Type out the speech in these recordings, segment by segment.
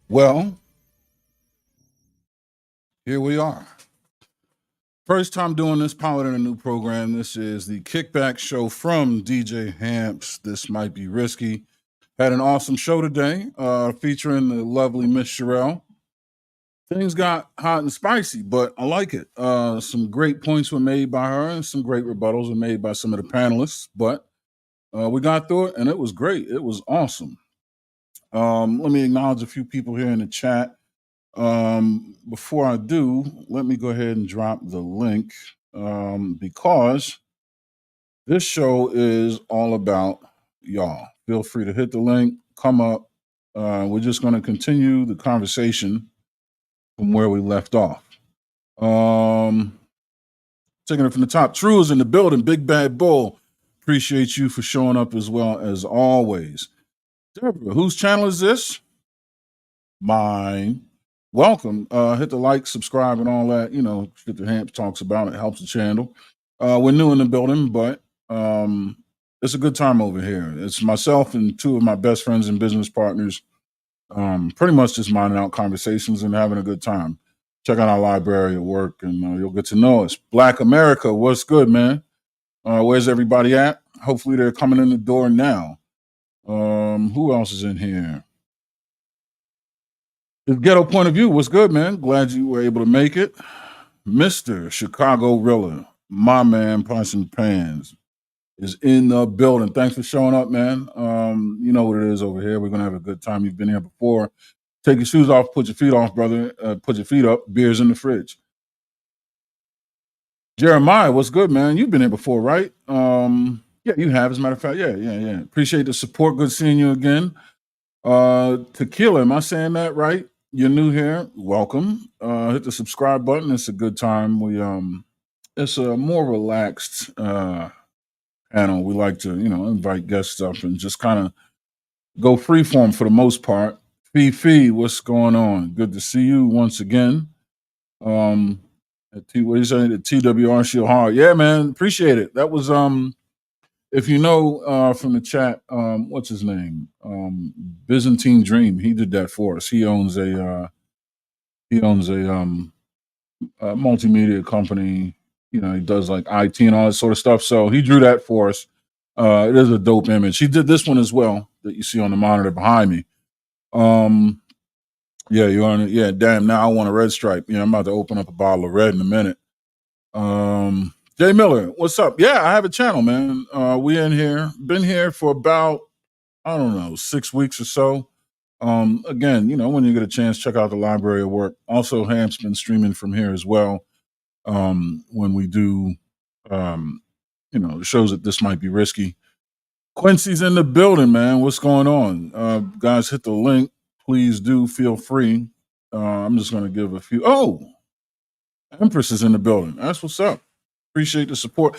Well, here we are. First time doing this, piloting a new program. This is the Kickback Show from DJ Hamps. This might be risky. Had an awesome show today, featuring the lovely Miss Sherelle. Things got hot and spicy, but I like it. Some great points were made by her, and some great rebuttals were made by some of the panelists. But we got through it, and it was great. It was awesome. Let me acknowledge a few people here in the chat. Before I do, let me go ahead and drop the link because this show is all about y'all. Feel free to hit the link, come up. We're just going to continue the conversation from where we left off. Taking it from the top, True is in the building. Big Bad Bull. Appreciate you for showing up as well as always. Deborah, whose channel is this? Mine. Welcome. Hit the like, subscribe, and all that. You know, shit the Hamps talks about. It helps the channel. We're new in the building, but it's a good time over here. It's myself and two of my best friends and business partners. Pretty much just minding out conversations and having a good time. Check out our library at work, and you'll get to know us. Black America, what's good, man? Where's everybody at? Hopefully, they're coming in the door now. Who else is in here? The Ghetto Point of View, what's good, man? Glad you were able to make it. Mr. Chicago Rilla, my man, Pots and Pans, is in the building. Thanks for showing up, man. You know what it is over here. We're going to have a good time. You've been here before. Take your shoes off, put your feet off, brother. Put your feet up. Beer's in the fridge. Jeremiah, what's good, man? You've been here before, right? Yeah, you have, as a matter of fact. Yeah. Appreciate the support. Good seeing you again. Tequila, am I saying that right? You're new here, welcome. Hit the subscribe button. It's a good time. It's a more relaxed panel. We like to, invite guests up and just kind of go freeform for the most part. Fifi, what's going on? Good to see you once again. What do you say? The TWR Shield Hard. Yeah, man, appreciate it. That was if you know from the chat, what's his name? Byzantine Dream. He did that for us. He owns a multimedia company. He does like IT and all that sort of stuff. So he drew that for us. It is a dope image. He did this one as well that you see on the monitor behind me. Yeah, you're on it. Yeah, damn. Now I want a red stripe. I'm about to open up a bottle of red in a minute. Jay Miller, what's up? Yeah, I have a channel, man. We in here. Been here for about, 6 weeks or so. Again, when you get a chance, check out the library of work. Also, Hamp's been streaming from here as well. When we do, the shows that this might be risky. Quincy's in the building, man. What's going on? Guys, hit the link. Please do feel free. I'm just going to give a few. Oh, Empress is in the building. That's what's up. Appreciate the support.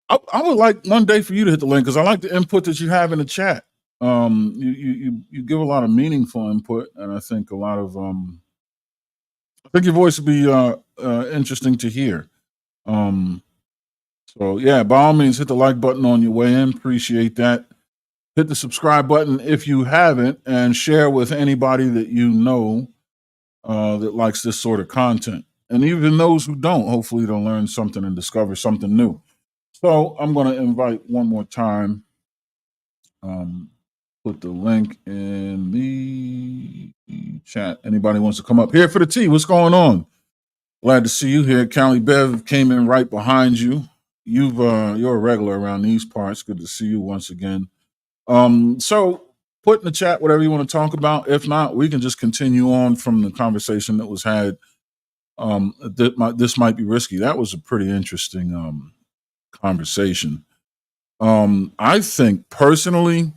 I would like one day for you to hit the link because I like the input that you have in the chat. You give a lot of meaningful input, and I think a lot of I think your voice would be interesting to hear. So yeah, by all means, hit the like button on your way in. Appreciate that. Hit the subscribe button if you haven't, and share with anybody that you know that likes this sort of content. And even those who don't, hopefully they'll learn something and discover something new. So I'm going to invite one more time. Put the link in the chat. Anybody wants to come up here for the tea? What's going on? Glad to see you here. Cali Bev came in right behind you. You're a regular around these parts. Good to see you once again. So put in the chat whatever you want to talk about. If not, we can just continue on from the conversation that was had. This might be risky. That was a pretty interesting conversation. I think personally,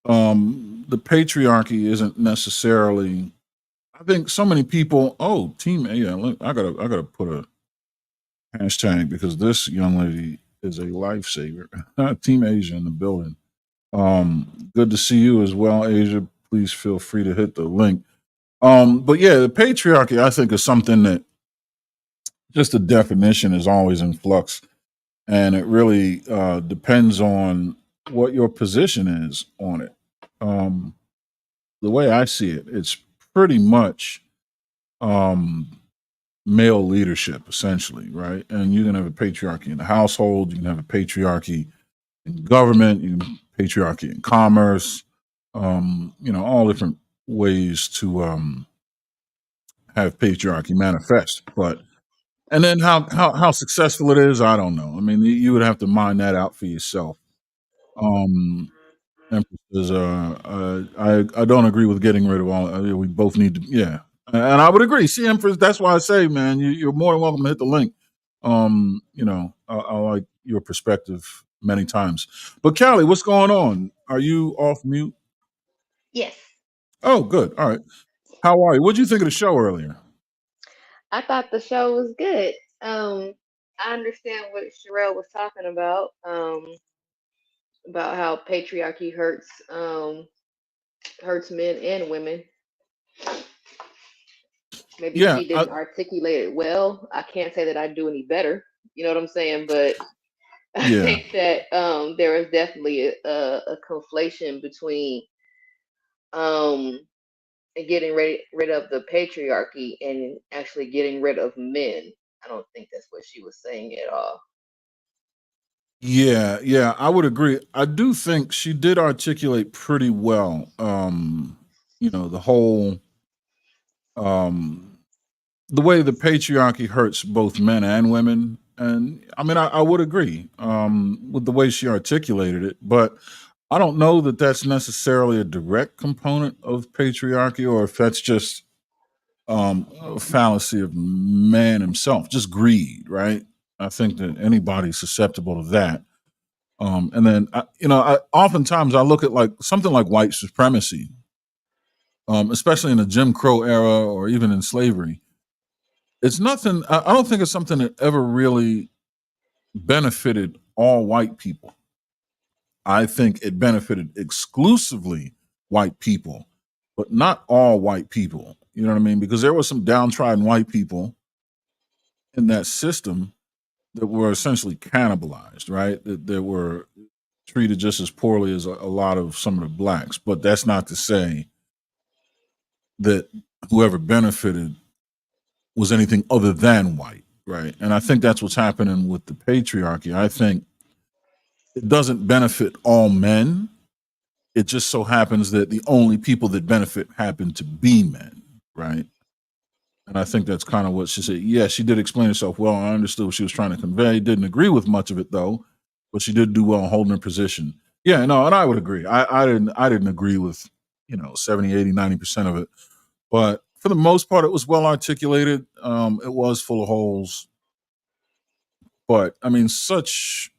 the patriarchy isn't necessarily. I think so many people. Oh, Team A. Look, I gotta put a hashtag because this young lady is a lifesaver. Team Asia in the building. Good to see you as well, Asia. Please feel free to hit the link. But yeah, the patriarchy, I think, is something that just the definition is always in flux. And it really depends on what your position is on it. Um, the way I see it, it's pretty much um, male leadership, essentially, right? And you can have a patriarchy in the household, you can have a patriarchy in government, you can have patriarchy in commerce, all different ways to have patriarchy manifest. But and then how successful it is, I don't know. I mean, you would have to mine that out for yourself. Um, Empress is, I don't agree with getting rid of all. We both need to, yeah, and I would agree. See, Empress, that's why I say, man, you're more than welcome to hit the link. I like your perspective many times. But Callie, what's going on? Are you off mute? Yes, Oh, good. All right. How are you? What did you think of the show earlier? I thought the show was good. I understand what Sherelle was talking about how patriarchy hurts men and women. Maybe Yeah, she didn't articulate it well. I can't say that I do any better. You know what I'm saying? But I yeah, think that there is definitely a conflation between um, getting rid of the patriarchy and actually getting rid of men. I don't think that's what she was saying at all. yeah. I would agree. I do think she did articulate pretty well. The whole um the way the patriarchy hurts both men and women. And I mean, I would agree with the way she articulated it, but I don't know that that's necessarily a direct component of patriarchy or if that's just a fallacy of man himself, just greed, right? I think that anybody's susceptible to that. And then, oftentimes I look at like something like white supremacy, especially in the Jim Crow era or even in slavery. It's nothing. I don't think it's something that ever really benefited all white people. I think it benefited exclusively white people, but not all white people. You know what I mean? Because there were some downtrodden white people in that system that were essentially cannibalized, right? That were treated just as poorly as a lot of some of the blacks. But that's not to say that whoever benefited was anything other than white, right? And I think that's what's happening with the patriarchy. I think it doesn't benefit all men. It just so happens that the only people that benefit happen to be men, right? And I think that's kind of what she said. Yeah, she did explain herself well. I understood what she was trying to convey. Didn't agree with much of it though, but she did do well in holding her position. Yeah, no, and I would agree. I didn't agree with, 70, 80, 90% of it. But for the most part, it was well articulated. It was full of holes. But I mean, such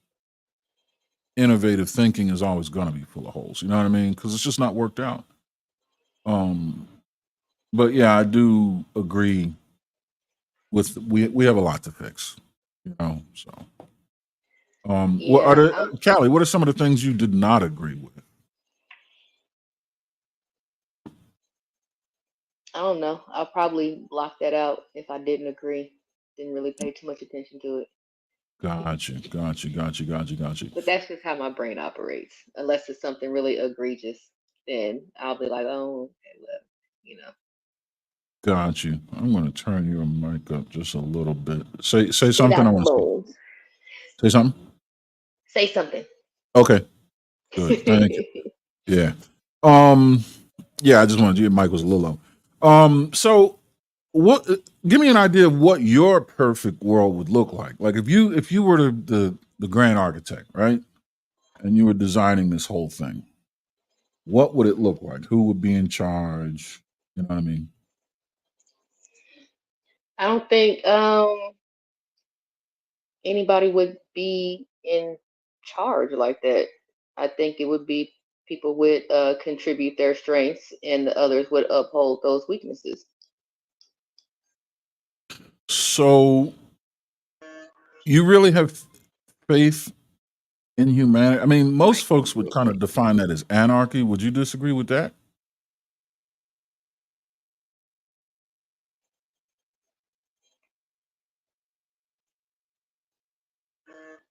innovative thinking is always going to be full of holes. You know what I mean? Because it's just not worked out. Um, but yeah, I do agree with we have a lot to fix. So what are Yeah, the Callie? What are some of the things you did not agree with? I don't know. I'll probably block that out if I didn't agree. Didn't really pay too much attention to it. Got you. But that's just how my brain operates. Unless it's something really egregious, then I'll be like, oh, okay, well, you know. Got you. I'm going to turn your mic up just a little bit. Say Get something. I out the want to see. bones. Say something. Say something. Okay. Good. Thank you. Yeah. Um. Yeah. I just wanted your mic was a little low. So what? Give me an idea of what your perfect world would look like. Like if you were the grand architect, right, and you were designing this whole thing, what would it look like? Who would be in charge? You know what I mean? I don't think anybody would be in charge like that. I think it would be people would contribute their strengths and the others would uphold those weaknesses. So you really have faith in humanity? I mean, most folks would kind of define that as anarchy. Would you disagree with that?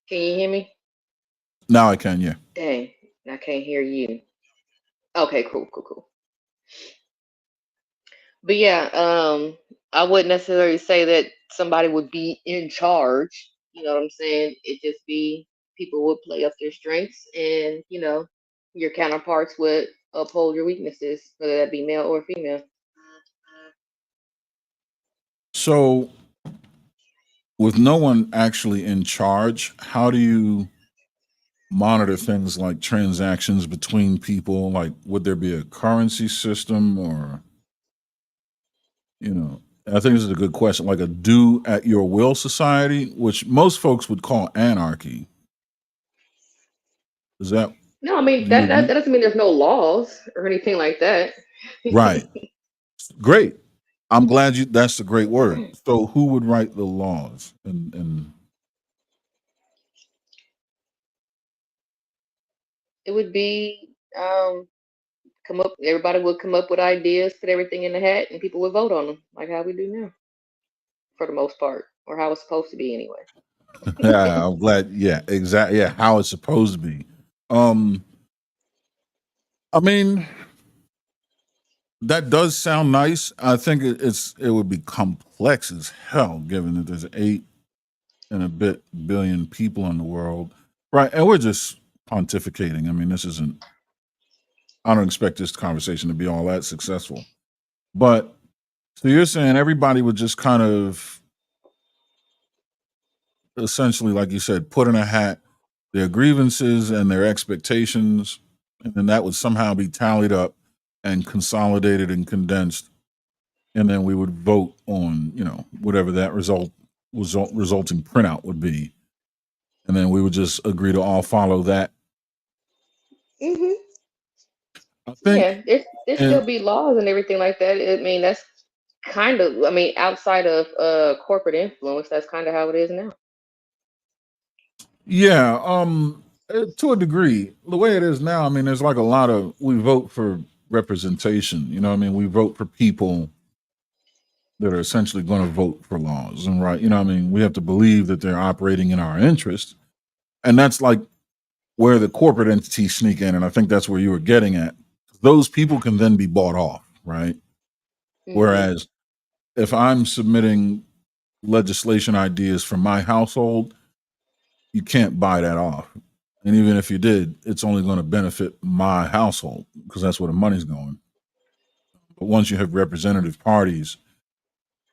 Can you hear me? Now I can, yeah. Dang. I can't hear you. Okay, cool, cool, cool. But yeah, I wouldn't necessarily say that somebody would be in charge. You know what I'm saying? It just be people would play up their strengths, and your counterparts would uphold your weaknesses, whether that be male or female. So, with no one actually in charge, how do you monitor things like transactions between people? Like, would there be a currency system or, you know, I think this is a good question, like a do at your will society, which most folks would call anarchy. Is that, No, I mean do you that agree? doesn't mean there's no laws or anything like that. Right. Great. I'm glad you, that's a great word. So, who would write the laws? And It would be come up. Everybody would come up with ideas, put everything in the hat, and people would vote on them, like how we do now, for the most part, or how it's supposed to be anyway. yeah, I'm glad. Yeah, exactly. Yeah, how it's supposed to be. Um, I mean, that does sound nice. I think it would be complex as hell, given that there's 8 and a bit billion people in the world, right? And we're just pontificating. I mean, this isn't. I don't expect this conversation to be all that successful. But so you're saying everybody would just kind of essentially, like you said, put in a hat their grievances and their expectations, and then that would somehow be tallied up and consolidated and condensed, and then we would vote on whatever that resulting printout would be, and then we would just agree to all follow that. Hmm. I think, Yeah, there and still be laws and everything like that. I mean, that's kind of, I mean, outside of corporate influence, that's kind of how it is now. yeah, to a degree, the way it is now, I mean, there's like a lot of we vote for representation. You know, what I mean, we vote for people that are essentially going to vote for laws and right. You know, what I mean, we have to believe that they're operating in our interest, and that's like where the corporate entities sneak in, and I think that's where you were getting at. Those people can then be bought off, right? Hmm. Whereas if I'm submitting legislation ideas from my household, you can't buy that off. And even if you did, it's only going to benefit my household because that's where the money's going. But once you have representative parties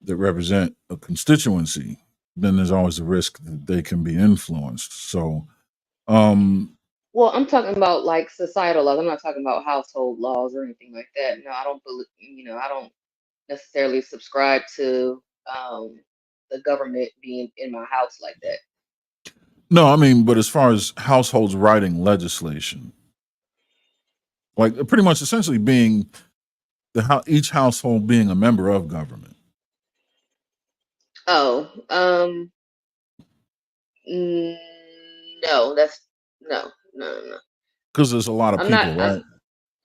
that represent a constituency, then there's always a risk that they can be influenced. So, um, Well, I'm talking about like societal laws. I'm not talking about household laws or anything like that. No, I don't believe, I don't necessarily subscribe to the government being in my house like that. no, I mean, but as far as households writing legislation, like pretty much essentially being each household being a member of government, Oh, mm, no, no, no, no. because there's a lot of I'm not. people, right?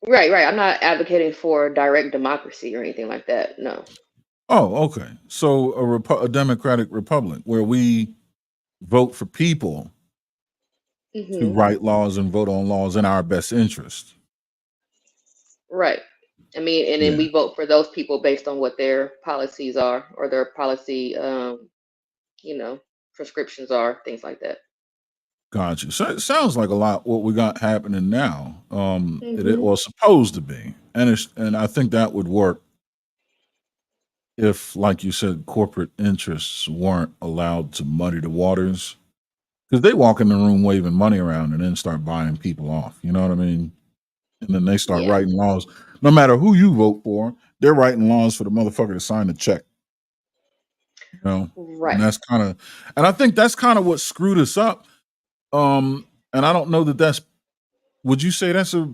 Right, right. I'm not advocating for direct democracy or anything like that. No. Oh, okay. So a democratic republic where we vote for people to Hmm. write laws and vote on laws in our best interest. Right. I mean, and then Yeah, we vote for those people based on what their policies are or their policy, you know, prescriptions are, things like that. gotcha. So it sounds like a lot what we got happening now. It Hmm. was supposed to be, and I think that would work if, like you said, corporate interests weren't allowed to muddy the waters because they walk in the room waving money around and then start buying people off. You know what I mean? And then they start Yeah. writing laws. No matter who you vote for, they're writing laws for the motherfucker to sign the check. You know, and Right. that's kind of, and I think that's kind of what screwed us up. And I don't know that that's. Would you say that's a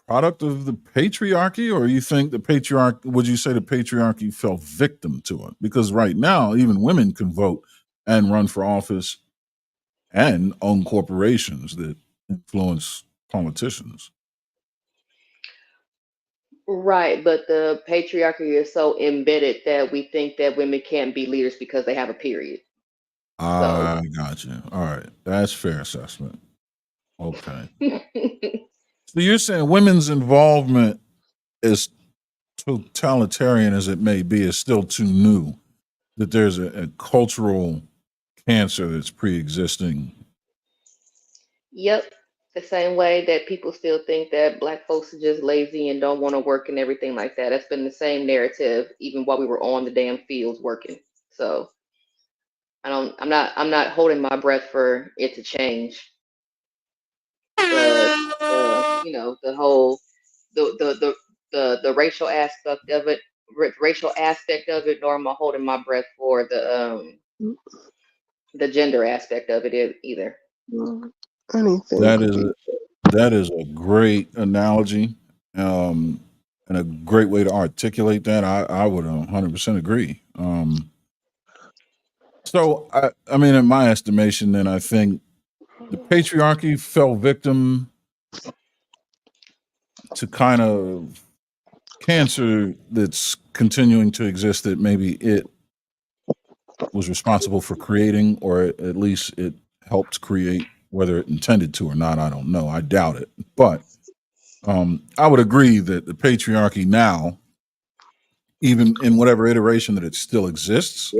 product of the patriarchy, or you think the patriarch? Would you say the patriarchy fell victim to it? Because right now, even women can vote and run for office and own corporations that influence politicians. Right. But the patriarchy is so embedded that we think that women can't be leaders because they have a period. So, I got you. All right, that's fair assessment. Okay. So you're saying women's involvement, as totalitarian as it may be, is still too new. That there's a cultural cancer that's pre-existing. Yep. The same way that people still think that black folks are just lazy and don't want to work and everything like that. That's been the same narrative even while we were on the damn fields working. So I'm not holding my breath for it to change. But the whole the racial aspect of it, nor am I holding my breath for the gender aspect of it either. Mm, anything That could is be. that is a great analogy, um, and a great way to articulate that. I would 100% agree. So I mean, in my estimation, then I think the patriarchy fell victim to kind of cancer that's continuing to exist that maybe it was responsible for creating, or at least it helped create. Whether it intended to or not, I don't know. I doubt it. But I would agree that the patriarchy now, even in whatever iteration that it still exists,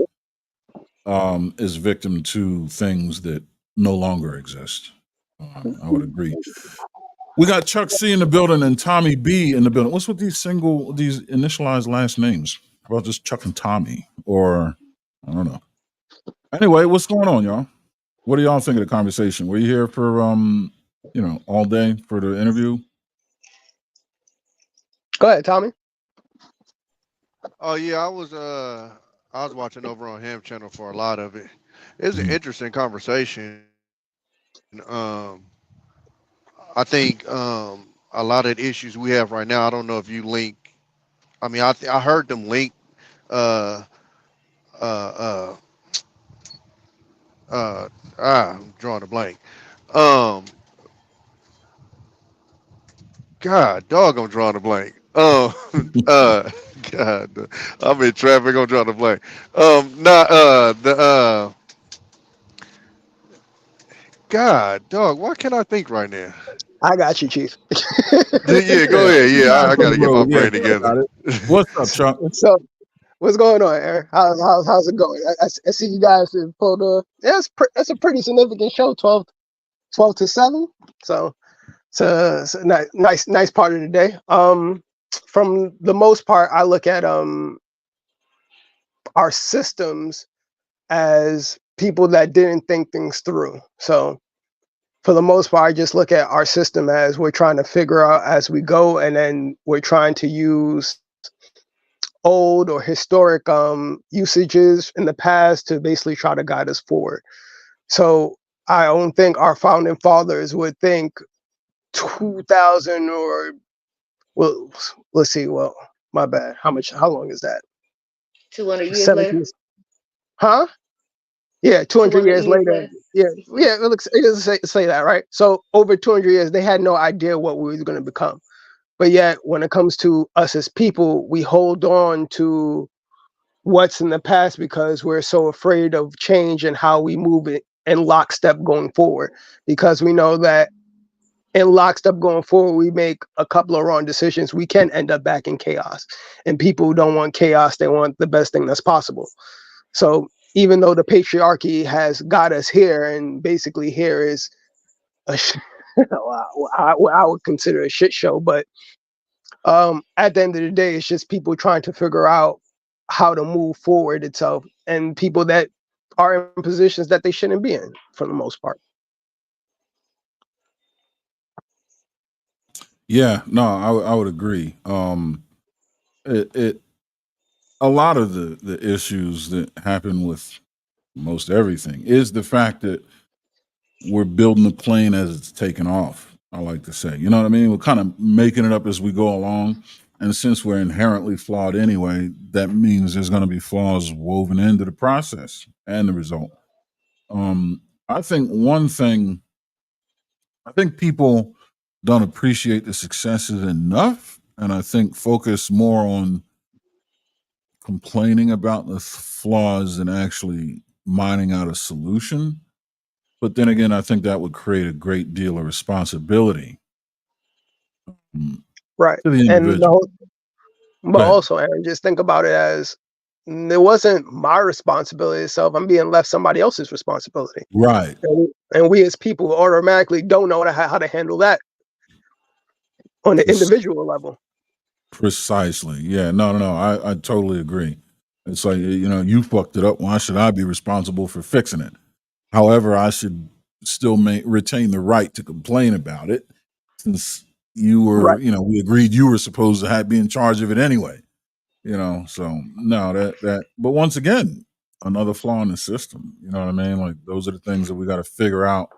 is victim to things that no longer exist. I would agree. We got Chuck C in the building and Tommy B in the building. What's with these initialized last names? How about just Chuck and Tommy? Or I don't know. Anyway, what's going on, y'all? What do y'all think of the conversation? Were you here for all day for the interview? Go ahead, Tommy. Oh yeah, I was watching over on Ham Channel for a lot of it. It's an Mhm. interesting conversation. Um, I think a lot of the issues we have right now. I don't know if you link. I mean, I heard them link. Uh, uh, uh, I'm drawing a blank. Um, God, dog, I'm drawing a blank. God, I'm in traffic. I'm drawing a blank. Not the God, dog. Why can't I think right now? I got you, Chief. Yeah, go Yeah, ahead. you're Yeah, not I on got to the get my road. Yeah, brain Chuck together. got it. What's up, Chuck? So, what's going on, Aaron? How's it going? I see you guys have pulled a. That's a pretty significant show. 12 to 7. So it's a nice part of the day. From the most part, I look at our systems as people that didn't think things through. So for the most part, I just look at our system as we're trying to figure out as we go, and then we're trying to use old or historic usages in the past to basically try to guide us forward. So I don't think our founding fathers would think 2000 or well, let's see. Well, my bad. How long is that? 200 years later. 17th, huh? Yeah, 200 200 years years later. later. Yeah, it doesn't say that, right? So over 200 years, they had no idea what we were going to become. But yet, when it comes to us as people, we hold on to what's in the past because we're so afraid of change and how we move it in lockstep going forward. Because we know that in lockstep going forward, we make a couple of wrong decisions, we can end up back in chaos. And people don't want chaos, they want the best thing that's possible. So even though the patriarchy has got us here, and basically here is what I would consider a shit show, but at the end of the day, it's just people trying to figure out how to move forward itself, and people that are in positions that they shouldn't be in for the most part. Yeah, no, I would agree. It a lot of the issues that happen with most everything is the fact that we're building the plane as it's taking off. I like to say, you know what I mean? We're kind of making it up as we go along. And since we're inherently flawed anyway, that means there's going to be flaws woven into the process and the result. I think one thing, I think people don't appreciate the successes enough. And I think focus more on complaining about the flaws than actually mining out a solution. But then again, I think that would create a great deal of responsibility Right. to the And individual. but Go ahead. also, Aaron, just think about it as it wasn't my responsibility itself. I'm being left somebody else's responsibility. Right. And we as people automatically don't know how to handle that on the individual level. Precisely. Yeah. No. I totally agree. It's like, you fucked it up. Why should I be responsible for fixing it? However, I should still retain the right to complain about it, since you were, Right. we agreed you were supposed to be in charge of it anyway. So no, that. But once again, another flaw in the system. You know what I mean? Like, those are the things that we got to figure out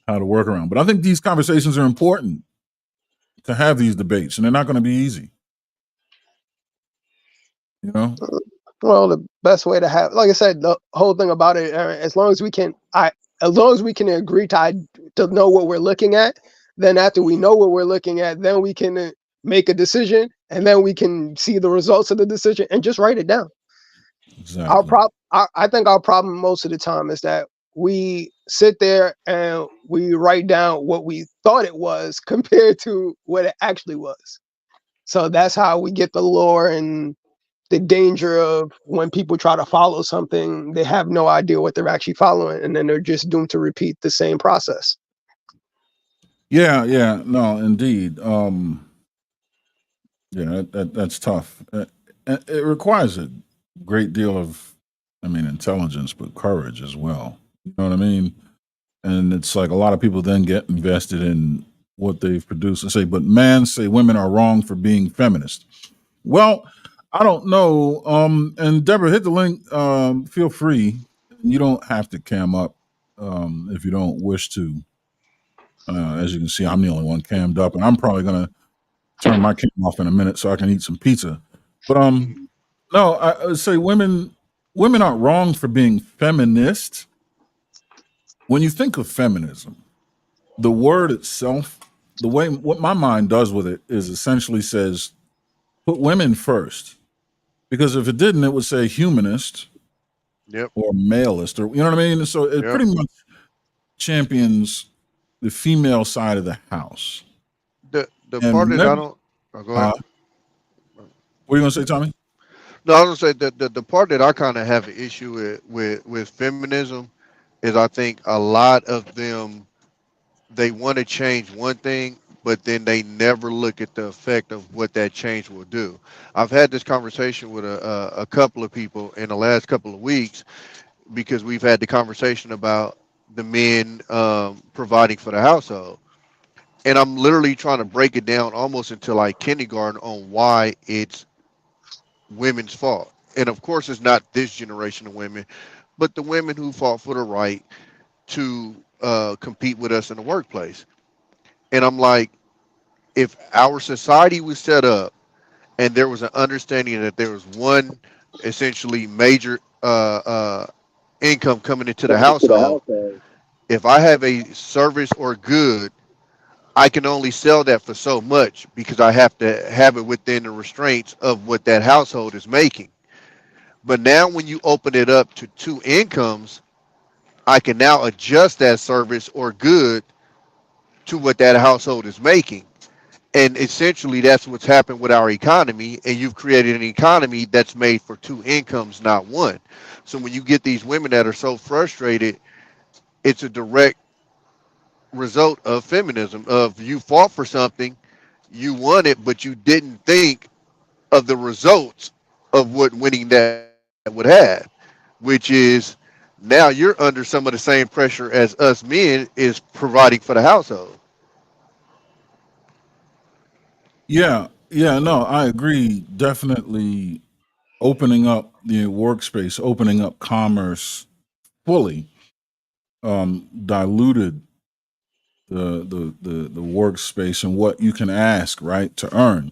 how to work around. But I think these conversations are important to have these debates, and they're not going to be easy. You know? Well, the best way to have, like I said, the whole thing about it, as long as we can, as long as we can agree to know what we're looking at, then after we know what we're looking at, then we can make a decision, and then we can see the results of the decision and just write it down. Exactly. I think our problem most of the time is that we sit there and we write down what we thought it was compared to what it actually was. So that's how we get the lore and the danger of when people try to follow something, they have no idea what they're actually following, and then they're just doomed to repeat the same process. Yeah, no, indeed. Yeah, that's tough. It requires a great deal of, intelligence, but courage as well. You know what I mean? And it's like a lot of people then get invested in what they've produced and say, but man, say women are wrong for being feminist. Well, I don't know. And Deborah, hit the link. Feel free. You don't have to cam up if you don't wish to. As you can see, I'm the only one cammed up, and I'm probably gonna turn my cam off in a minute so I can eat some pizza. But no, I would say women aren't wrong for being feminist. When you think of feminism, the word itself, the way what my mind does with it is essentially says put women first. Because if it didn't, it would say humanist Yep. or maleist, or you know what I mean? So it Yep. pretty much champions the female side of the house. The part And that I never, don't. Oh, go ahead. what are you gonna say, Tommy? No, I was gonna say that the part that I kind of have an issue with feminism is I think a lot of them, they want to change one thing, but then they never look at the effect of what that change will do. I've had this conversation with a couple of people in the last couple of weeks because we've had the conversation about the men providing for the household. And I'm literally trying to break it down almost into like kindergarten on why it's women's fault. And of course, it's not this generation of women, but the women who fought for the right to compete with us in the workplace. And I'm like, if our society was set up and there was an understanding that there was one essentially major income coming into the household, if I have a service or good, I can only sell that for so much because I have to have it within the restraints of what that household is making. But now, when you open it up to two incomes, I can now adjust that service or good to what that household is making. And essentially, that's what's happened with our economy. And you've created an economy that's made for two incomes, not one. So when you get these women that are so frustrated, it's a direct result of feminism. Of you fought for something, you won it, but you didn't think of the results of what winning that would have, which is now you're under some of the same pressure as us men is providing for the household. Yeah, no, I agree. Definitely opening up the workspace, opening up commerce fully, diluted the workspace and what you can ask, right, to earn.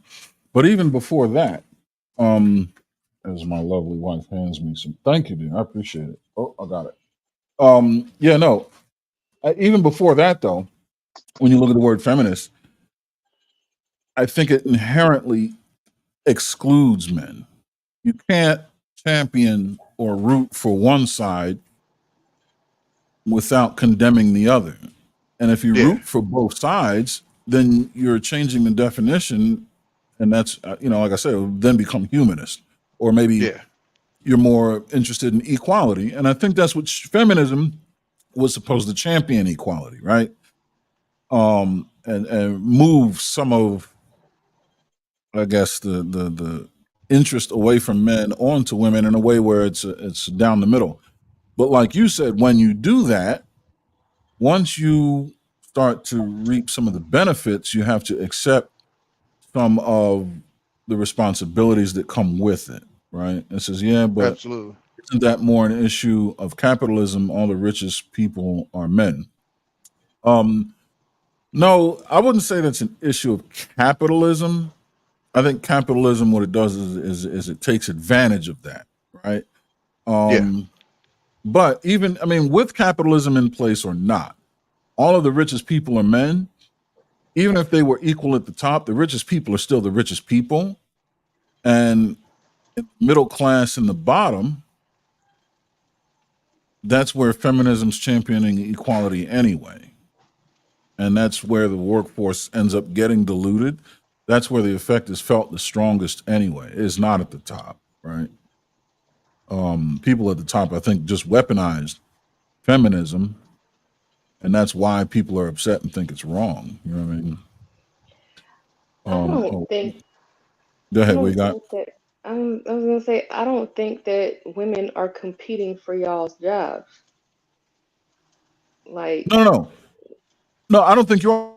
But even before that, as my lovely wife hands me some, thank you, dear, I appreciate it. Oh, I got it. Yeah, no, even before that though, when you look at the word feminist, I think it inherently excludes men. You can't champion or root for one side without condemning the other. And if you Yeah. root for both sides, then you're changing the definition, and that's like I said, it would then become humanist, or maybe Yeah, you're more interested in equality, and I think that's what feminism was supposed to champion: equality, right? And move some of, I guess, the interest away from men onto women in a way where it's down the middle. But like you said, when you do that, once you start to reap some of the benefits, you have to accept some of the responsibilities that come with it, right? It says, yeah, but absolutely. isn't that more an issue of capitalism? All the richest people are men. Um, no, I wouldn't say that's an issue of capitalism. I think capitalism, what it does is it takes advantage of that, right? Yeah, Um, but even, I mean, with capitalism in place or not, all of the richest people are men. Even if they were equal at the top, the richest people are still the richest people, and middle class in the bottom, that's where feminism's championing equality anyway. And that's where the workforce ends up getting diluted. That's where the effect is felt the strongest anyway. It's not at the top, right? People at the top, I think, just weaponized feminism, and that's why people are upset and think it's wrong. You know what I mean? I don't Oh, think go I ahead. We don't got think that I was gonna say I don't think that women are competing for y'all's jobs. Like, no, no, no, no. I don't think you are.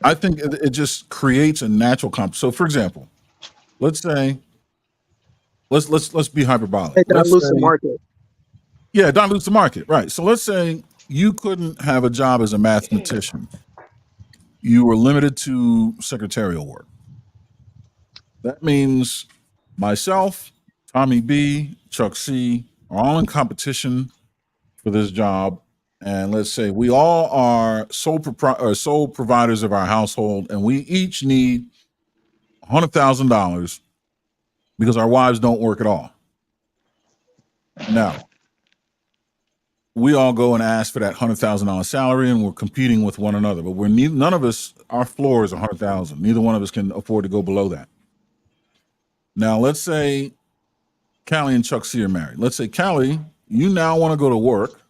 I think it just creates a natural comp. So, for example, let's say let's be hyperbolic. It Let's dilutes the say, market. yeah, dilutes the market, right? So let's say you couldn't have a job as a mathematician. You were limited to secretarial work. That means myself, Tommy B, Chuck C are all in competition for this job. And let's say we all are sole providers of our household, and we each need $100,000 because our wives don't work at all. Now, we all go and ask for that $100,000 salary, and we're competing with one another. But none of us, our floor is 100,000. Neither one of us can afford to go below that. Now, let's say Callie and Chuck C are married. Let's say, Callie, you now want to go to work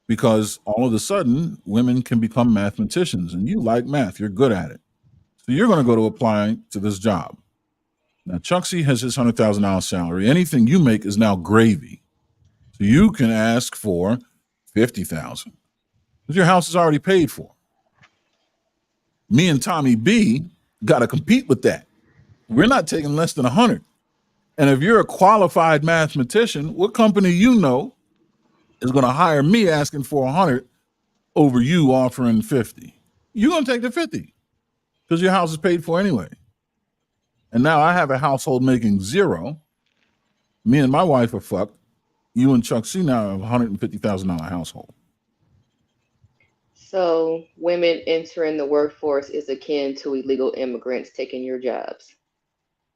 because all of a sudden women can become mathematicians, and you like math, you're good at it. So you're going to go to apply to this job. Now, Chuck C has his $100,000 salary. Anything you make is now gravy. So you can ask for 50,000 because your house is already paid for. Me and Tommy B got to compete with that. We're not taking less than 100. And if you're a qualified mathematician, what company is going to hire me asking for 100 over you offering 50? You're going to take the 50 because your house is paid for anyway. And now I have a household making zero. Me and my wife are fucked. You and Chuck C now have a $150,000 household. so women entering the workforce is akin to illegal immigrants taking your jobs.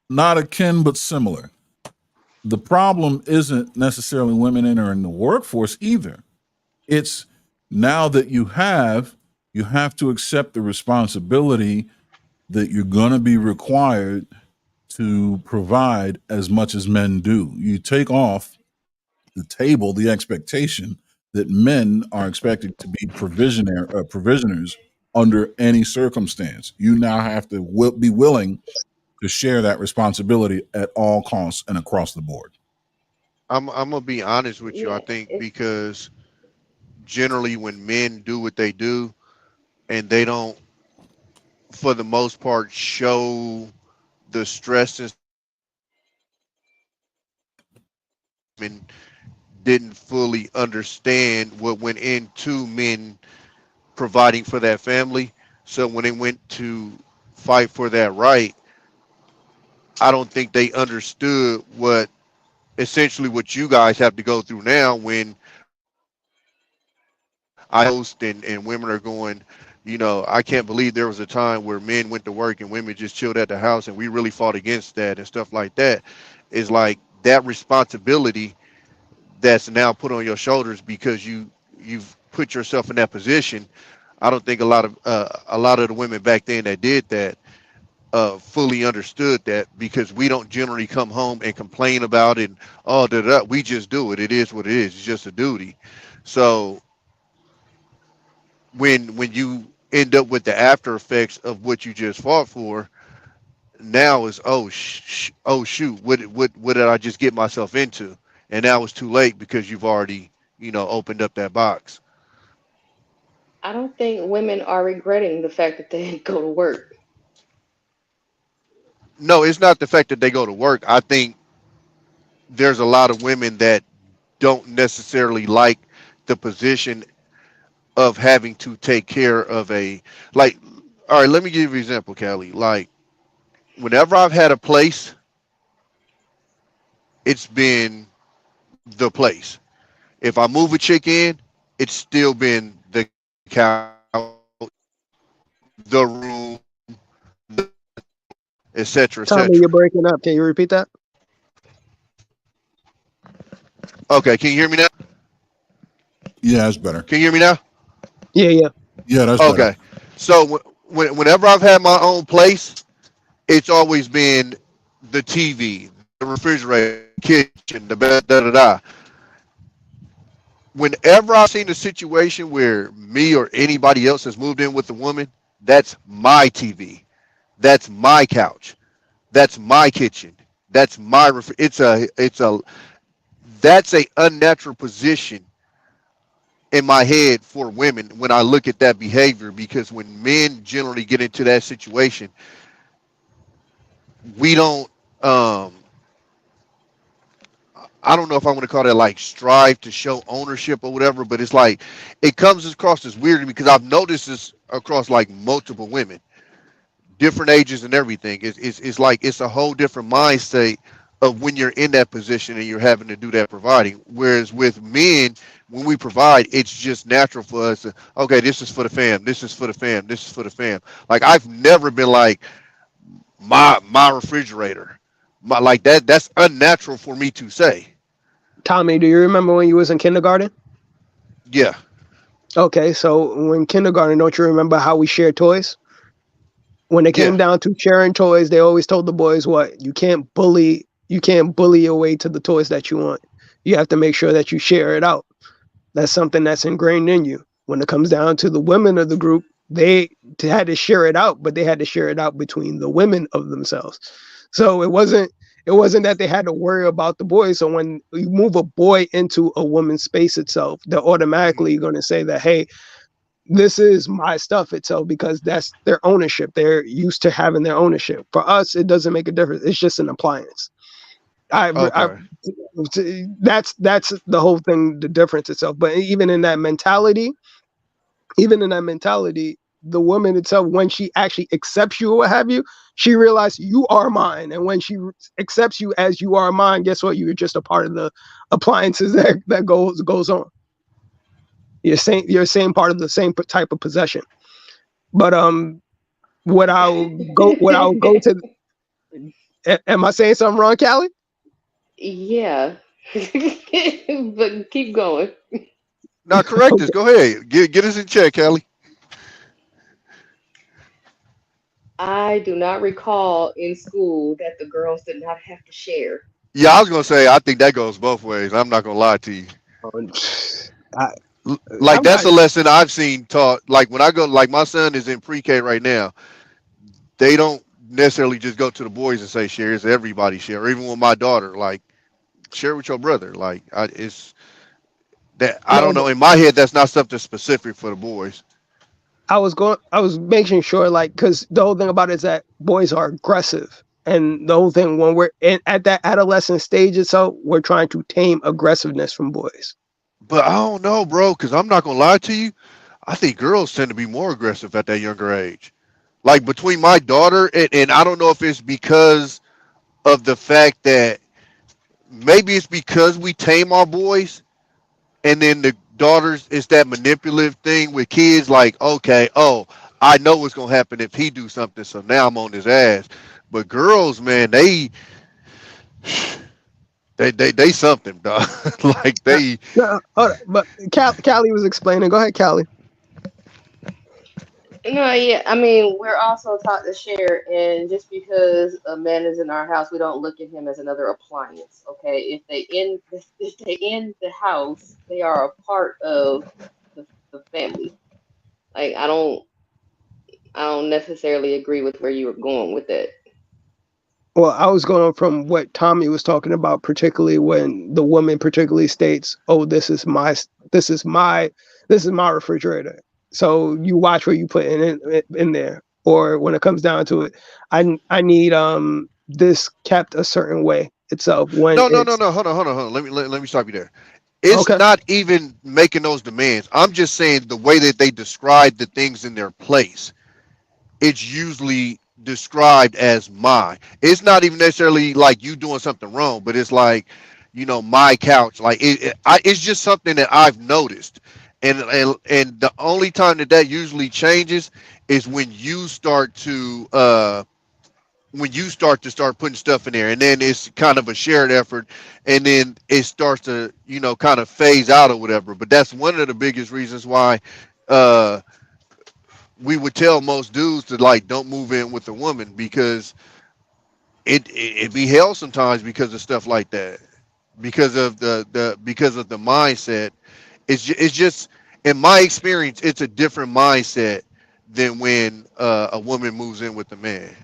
Not akin, but similar. The problem isn't necessarily women entering the workforce either. It's now that you have to accept the responsibility that you're going to be required to provide as much as men do. You take off the table the expectation that men are expected to be provisioners under any circumstance. You now have to be willing to share that responsibility at all costs and across the board. I'm gonna be honest with you. I Yeah, think it's because generally when men do what they do and they don't, for the most part, show the stress and men didn't fully understand what went into men providing for that family. So when they went to fight for that right, I don't think they understood what essentially what you guys have to go through now when I host and women are going, I can't believe there was a time where men went to work and women just chilled at the house and we really fought against that and stuff like that. Is like that responsibility that's now put on your shoulders because you've put yourself in that position. I don't think a lot of the women back then that did that fully understood that, because we don't generally come home and complain about it. And, oh, da, da, da. We just do it. It is what it is. It's just a duty. So when you end up with the after effects of what you just fought for, now is, oh oh shoot, what did I just get myself into? And now it's too late because you've already, opened up that box. I don't think women are regretting the fact that they didn't go to work. No, it's not the fact that they go to work. I think there's a lot of women that don't necessarily like the position of having to take care of a, like, all right, let me give you an example, Callie. Like, whenever I've had a place, it's been the place. If I move a chick in, it's still been the couch, the room, etc., etc. Tommy, you're breaking up. Can you repeat that? Okay, can you hear me now? Yeah, that's better. Can you hear me now? Yeah, yeah. Yeah, that's better. Okay. So whenever I've had my own place, it's always been the TV, the refrigerator, the kitchen, the bed, da da da. Whenever I've seen a situation where me or anybody else has moved in with a woman, that's my TV, that's my couch, that's my kitchen, that's my it's a that's a unnatural position in my head for women when I look at that behavior, because when men generally get into that situation, we don't um I don't know if I want to call that like strive to show ownership or whatever, but it's like it comes across as weird to me because I've noticed this across like multiple women, different ages and everything. It's like it's a whole different mindset of when you're in that position and you're having to do that providing. Whereas with men, when we provide, it's just natural for us to, okay, this is for the fam, this is for the fam, this is for the fam. Like I've never been like my refrigerator, my like that. That's unnatural for me to say. Tommy, do you remember when you was in kindergarten? Yeah, Okay, so when kindergarten, don't you remember how we shared toys? When it yeah. came down to sharing toys, they always told the boys what you can't bully your way to the toys that you want. You have to make sure that you share it out. That's something that's ingrained in you. When it comes down to the women of the group, they had to share it out, but they had to share it out between the women of themselves. So it wasn't that they had to worry about the boys. So when you move a boy into a woman's space itself, they're Mhm. automatically going to say that, hey, this is my stuff itself, because that's their ownership. They're used to having their ownership. For us, it doesn't make a difference. It's just an appliance. I Okay. that's the whole thing, the difference itself. But even in that mentality, the woman itself, when she actually accepts you or what have you, she realizes you are mine. And when she accepts you as you are mine, guess what? You're just a part of the appliances that goes on. You're same part of the same type of possession. But what I'll go to. Am I saying something wrong, Callie? Yeah. But keep going. Now correct this. Go ahead. Get us in check, Kelly. I do not recall in school that the girls did not have to share. Yeah, I was gonna say I think that goes both ways. I'm not gonna lie to you. I, Like I'm that's not. a lesson I've seen taught. Like when I go, like my son is in pre-K right now. They don't necessarily just go to the boys and say share. It's everybody share. Or even with my daughter, like share with your brother. Like it's that I No, don't know. In my head, that's not something specific for the boys. I was making sure, like, because the whole thing about it is that boys are aggressive, and the whole thing when at that adolescent stage itself, we're trying to tame aggressiveness from boys. But I don't know, bro. Because I'm not gonna lie to you. I think girls tend to be more aggressive at that younger age. Like between my daughter and I don't know if it's because of the fact that maybe it's because we tame our boys, and then the daughters, it's that manipulative thing with kids. Like, okay, oh, I know what's gonna happen if he do something, so now I'm on his ass. But girls, man, they something, dog. Like Uh, they no, hold on, but Callie was explaining. Go ahead, Callie. No, yeah, I mean, we're also taught to share, and just because a man is in our house, we don't look at him as another appliance. Okay, if they in the house, they are a part of the family. Like I don't necessarily agree with where you were going with it. Well, I was going from what Tommy was talking about, particularly when the woman particularly states, "Oh, this is my, this is my refrigerator." So you watch what you put in there. Or when it comes down to it, I need this kept a certain way itself when No, no, no, it's no. Hold on. Let me stop you there. It's okay. not even making those demands. I'm just saying the way that they describe the things in their place. It's usually described as my. It's not even necessarily like you doing something wrong, but it's like, my couch. Like it's just something that I've noticed, and the only time that usually changes is when you start putting stuff in there, and then it's kind of a shared effort, and then it starts to kind of phase out or whatever. But that's one of the biggest reasons why uh we would tell most dudes to like don't move in with a woman because it be hell sometimes because of stuff like that, because of the mindset. It's just in my experience it's a different mindset than when a woman moves in with a man.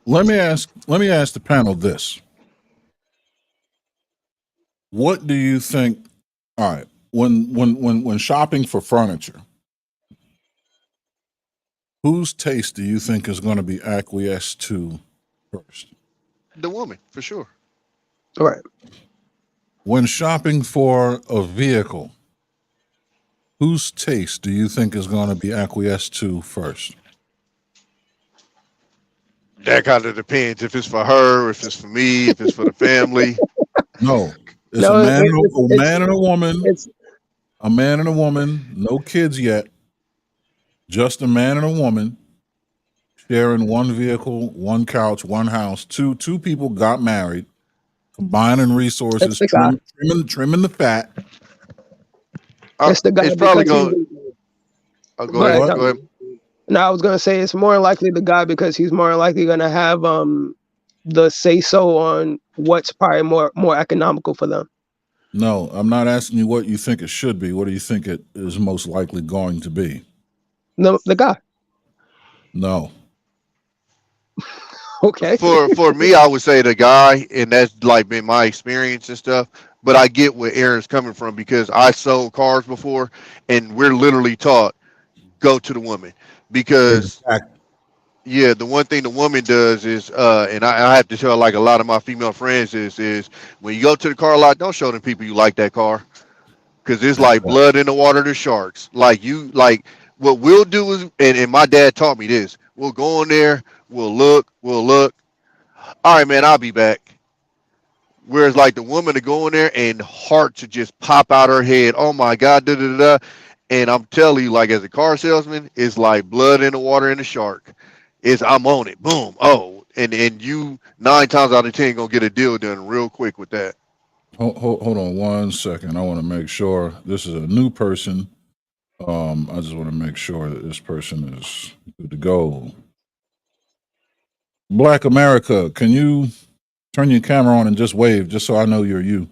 Let me ask the panel this. What do you think? All right, when shopping for furniture, whose taste do you think is going to be acquiesced to first? The woman, for sure. All right. When shopping for a vehicle, whose taste do you think is going to be acquiesced to first? That kind of depends if it's for her, if it's for me, if it's for the family. No, it's No, a man and a woman, it's a man and a woman, no kids yet, just a man and a woman sharing one vehicle, one couch, one house. Two people got married, combining it's resources, the guy. trimming the fat. It's the guy It's probably because he's. going. Oh, go Go ahead. ahead, What? Go ahead. Tommy. No, I was gonna say it's more likely the guy because he's more likely gonna have the say so on what's probably more economical for them. No, I'm not asking you what you think it should be. What do you think it is most likely going to be? The guy. No. Okay. For me, I would say the guy, and that's like been my experience and stuff. But I get where Aaron's coming from because I sold cars before, and we're literally taught go to the woman because Exactly. yeah, the one thing the woman does is, and I have to tell like a lot of my female friends is when you go to the car lot, don't show them people you like that car because it's like blood in the water to sharks. Like you like what we'll do is, and my dad taught me this. We'll go in there, we'll look. All right, man, I'll be back. Whereas like the woman to go in there and heart to just pop out her head. Oh my God, da da da. And I'm telling you, like as a car salesman, it's like blood in the water in the shark. It's I'm on it. Boom. Oh, and you 9 times out of 10 gonna get a deal done real quick with that. Hold on one second. I want to make sure this is a new person. I just want to make sure that this person is good to go. Black America, can you turn your camera on and just wave, just so I know you're you?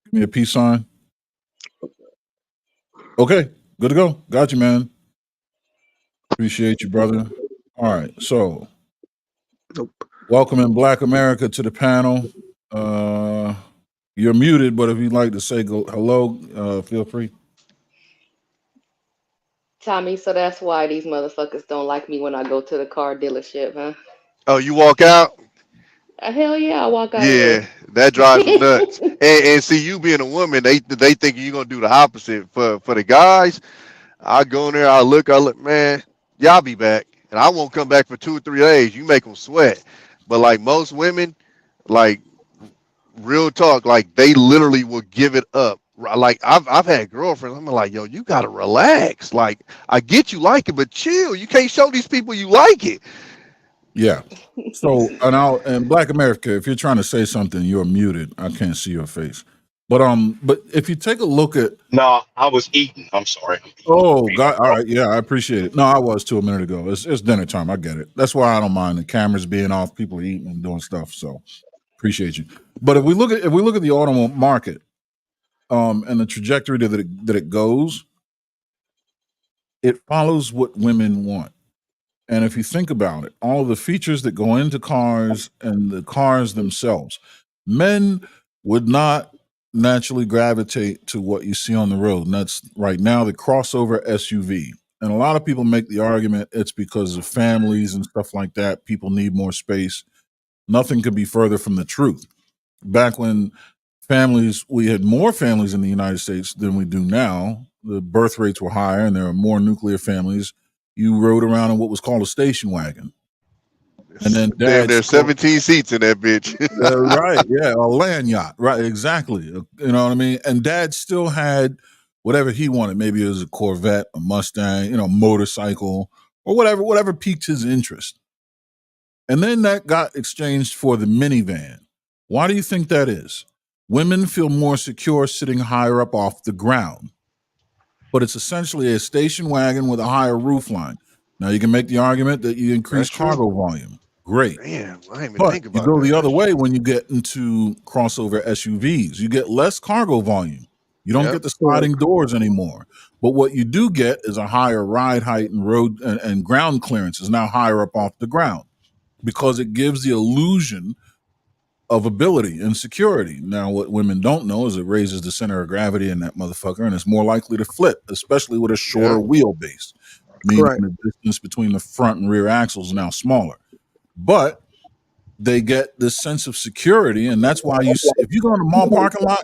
Give me a peace sign. Okay, good to go. Got you, man. Appreciate you, brother. All right, so Nope. welcoming Black America to the panel. Uh, you're muted, but if you'd like to say hello, feel free. Tommy, so that's why these motherfuckers don't like me when I go to the car dealership, huh? Oh, you walk out? Hell yeah, I walk out of there. Yeah, that drives them nuts. And see, you being a woman, they think you're gonna do the opposite. For the guys, I go in there, I look, man, y'all be back, and I won't come back for 2 or 3 days. You make them sweat. But like most women, like real talk, like they literally will give it up. Like I've had girlfriends. I'm like, yo, you gotta relax. Like I get you like it, but chill. You can't show these people you like it. Yeah. So, and Black America, if you're trying to say something, you're muted. I can't see your face. But if you take a look at No, I was eating. I'm sorry. I'm eating. oh God, all right, yeah, I appreciate it. No, I was too a minute ago. It's dinner time. I get it. That's why I don't mind the cameras being off, people are eating and doing stuff. So appreciate you. But if we look at the auto market, and the trajectory that it goes, it follows what women want. And if you think about it, all the features that go into cars and the cars themselves, men would not naturally gravitate to what you see on the road. And that's right now the crossover SUV. And a lot of people make the argument it's because of families and stuff like that. People need more space. Nothing could be further from the truth. Back when we had more families in the United States than we do now. The birth rates were higher and there were more nuclear families. You rode around in what was called a station wagon. And then Damn, dad there's still, 17 seats in that bitch. right, yeah, a land yacht, right, exactly. You know what I mean? And dad still had whatever he wanted. Maybe it was a Corvette, a Mustang, motorcycle, or whatever piqued his interest. And then that got exchanged for the minivan. Why do you think that is? Women feel more secure sitting higher up off the ground, but it's essentially a station wagon with a higher roof line. Now, you can make the argument that you increase That's true. cargo volume. Great. Damn, I didn't even But think you about go that. the other That's way true. when you get into crossover SUVs. You get less cargo volume. You don't Yep. get the sliding doors anymore. But what you do get is a higher ride height and road and ground clearance is now higher up off the ground because it gives the illusion of ability and security. Now, what women don't know is it raises the center of gravity in that motherfucker, and it's more likely to flip, especially with a shorter Yep. wheelbase, meaning Right. the distance between the front and rear axles is now smaller. But they get this sense of security, and that's why if you go in the mall parking lot,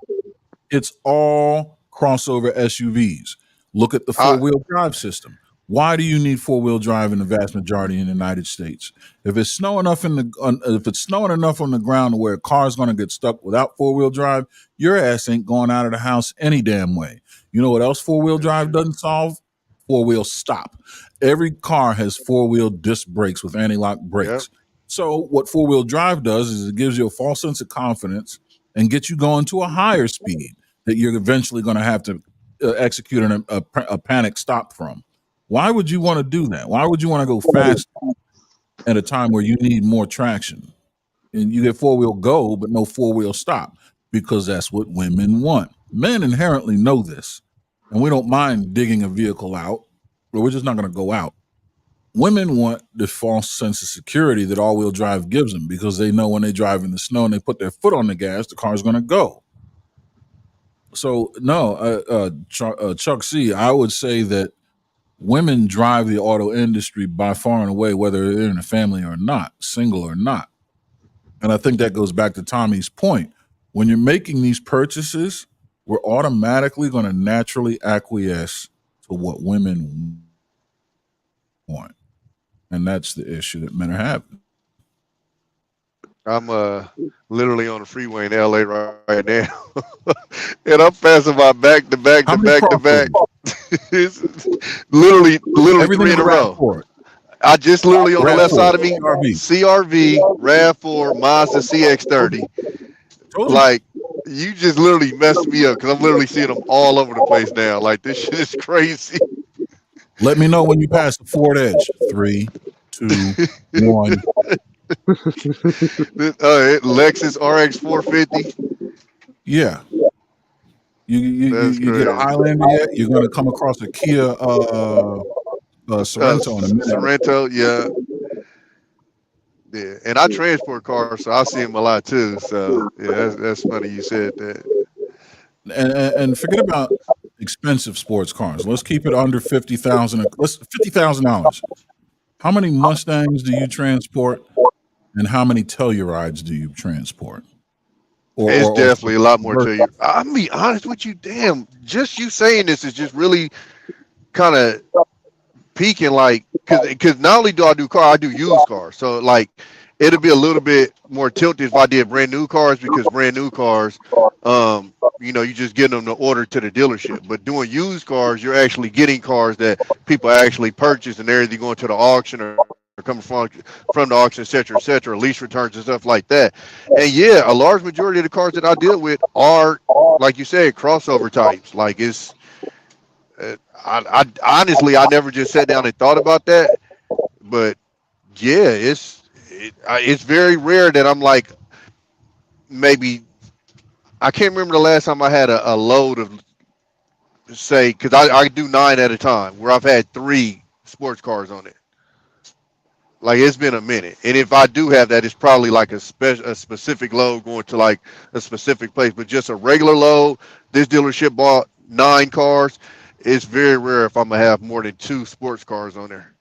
it's all crossover SUVs. Look at the I four-wheel drive system. Why do you need four-wheel drive in the vast majority in the United States? If it's snowing enough if it's snowing enough on the ground where a car's going to get stuck without four-wheel drive, your ass ain't going out of the house any damn way. You know what else four-wheel That's drive true. doesn't solve? Four-wheel stop. Every car has four-wheel disc brakes with anti-lock Yep. brakes. So what four-wheel drive does is it gives you a false sense of confidence and gets you going to a higher speed that you're eventually going to have to execute a panic stop from. Why would you want to do that? Why would you want to go fast at a time where you need more traction? And you get four-wheel go, but no four-wheel stop because that's what women want. Men inherently know this, and we don't mind digging a vehicle out, but we're just not going to go out. Women want the false sense of security that all-wheel drive gives them because they know when they drive in the snow and they put their foot on the gas, the car's going to go. So no, Chuck C, I would say that women drive the auto industry by far and away, whether they're in a family or not, single or not. And I think that goes back to Tommy's point. When you're making these purchases, we're automatically going to naturally acquiesce to what women want. And that's the issue that men are having. I'm literally on the freeway in LA right now, and I'm passing my back to back How to many back to back. crossovers? It's literally Everything three in in the a row. RAV4. I just literally on the left side RAV4, of me, CRV. CRV, RAV4, Mazda CX-30. Told you. Like, you just literally messed me up because I'm literally seeing them all over the place now. Like, this shit is crazy. Let me know when you pass the Ford Edge. 3, 2, 1. Lexus RX 450. Yeah. That's You get a crazy. Highlander yet? You're going to come across a Kia Sorrento in a minute. Sorrento, yeah. Yeah, and I transport cars, so I see them a lot too. So yeah, that's funny you said that. And forget about expensive sports cars. Let's keep it under 50,000. Let's $50,000. How many Mustangs do you transport, and how many Tellurides do you transport? It's Or definitely a lot more Versa? to you. I'm be honest with you, damn. Just you saying this is just really kind of peaking, like, because not only do I do car, I do used cars. So like, it'll be a little bit more tilted if I did brand new cars because brand new cars, you just get them to order to the dealership. But doing used cars, you're actually getting cars that people actually purchase, and they're either going to the auction or coming from the auction, et cetera, lease returns and stuff like that. And yeah, a large majority of the cars that I deal with are, like you said, crossover types. Like I honestly, I never just sat down and thought about that, but yeah, it's very rare that I'm like maybe I can't remember the last time I had a load of say because I do 9 at a time where I've had 3 sports cars on it. Like it's been a minute, and if I do have that, it's probably like a specific load going to like a specific place. But just a regular load, this dealership bought 9 cars. It's very rare if I'm gonna have more than 2 sports cars on there.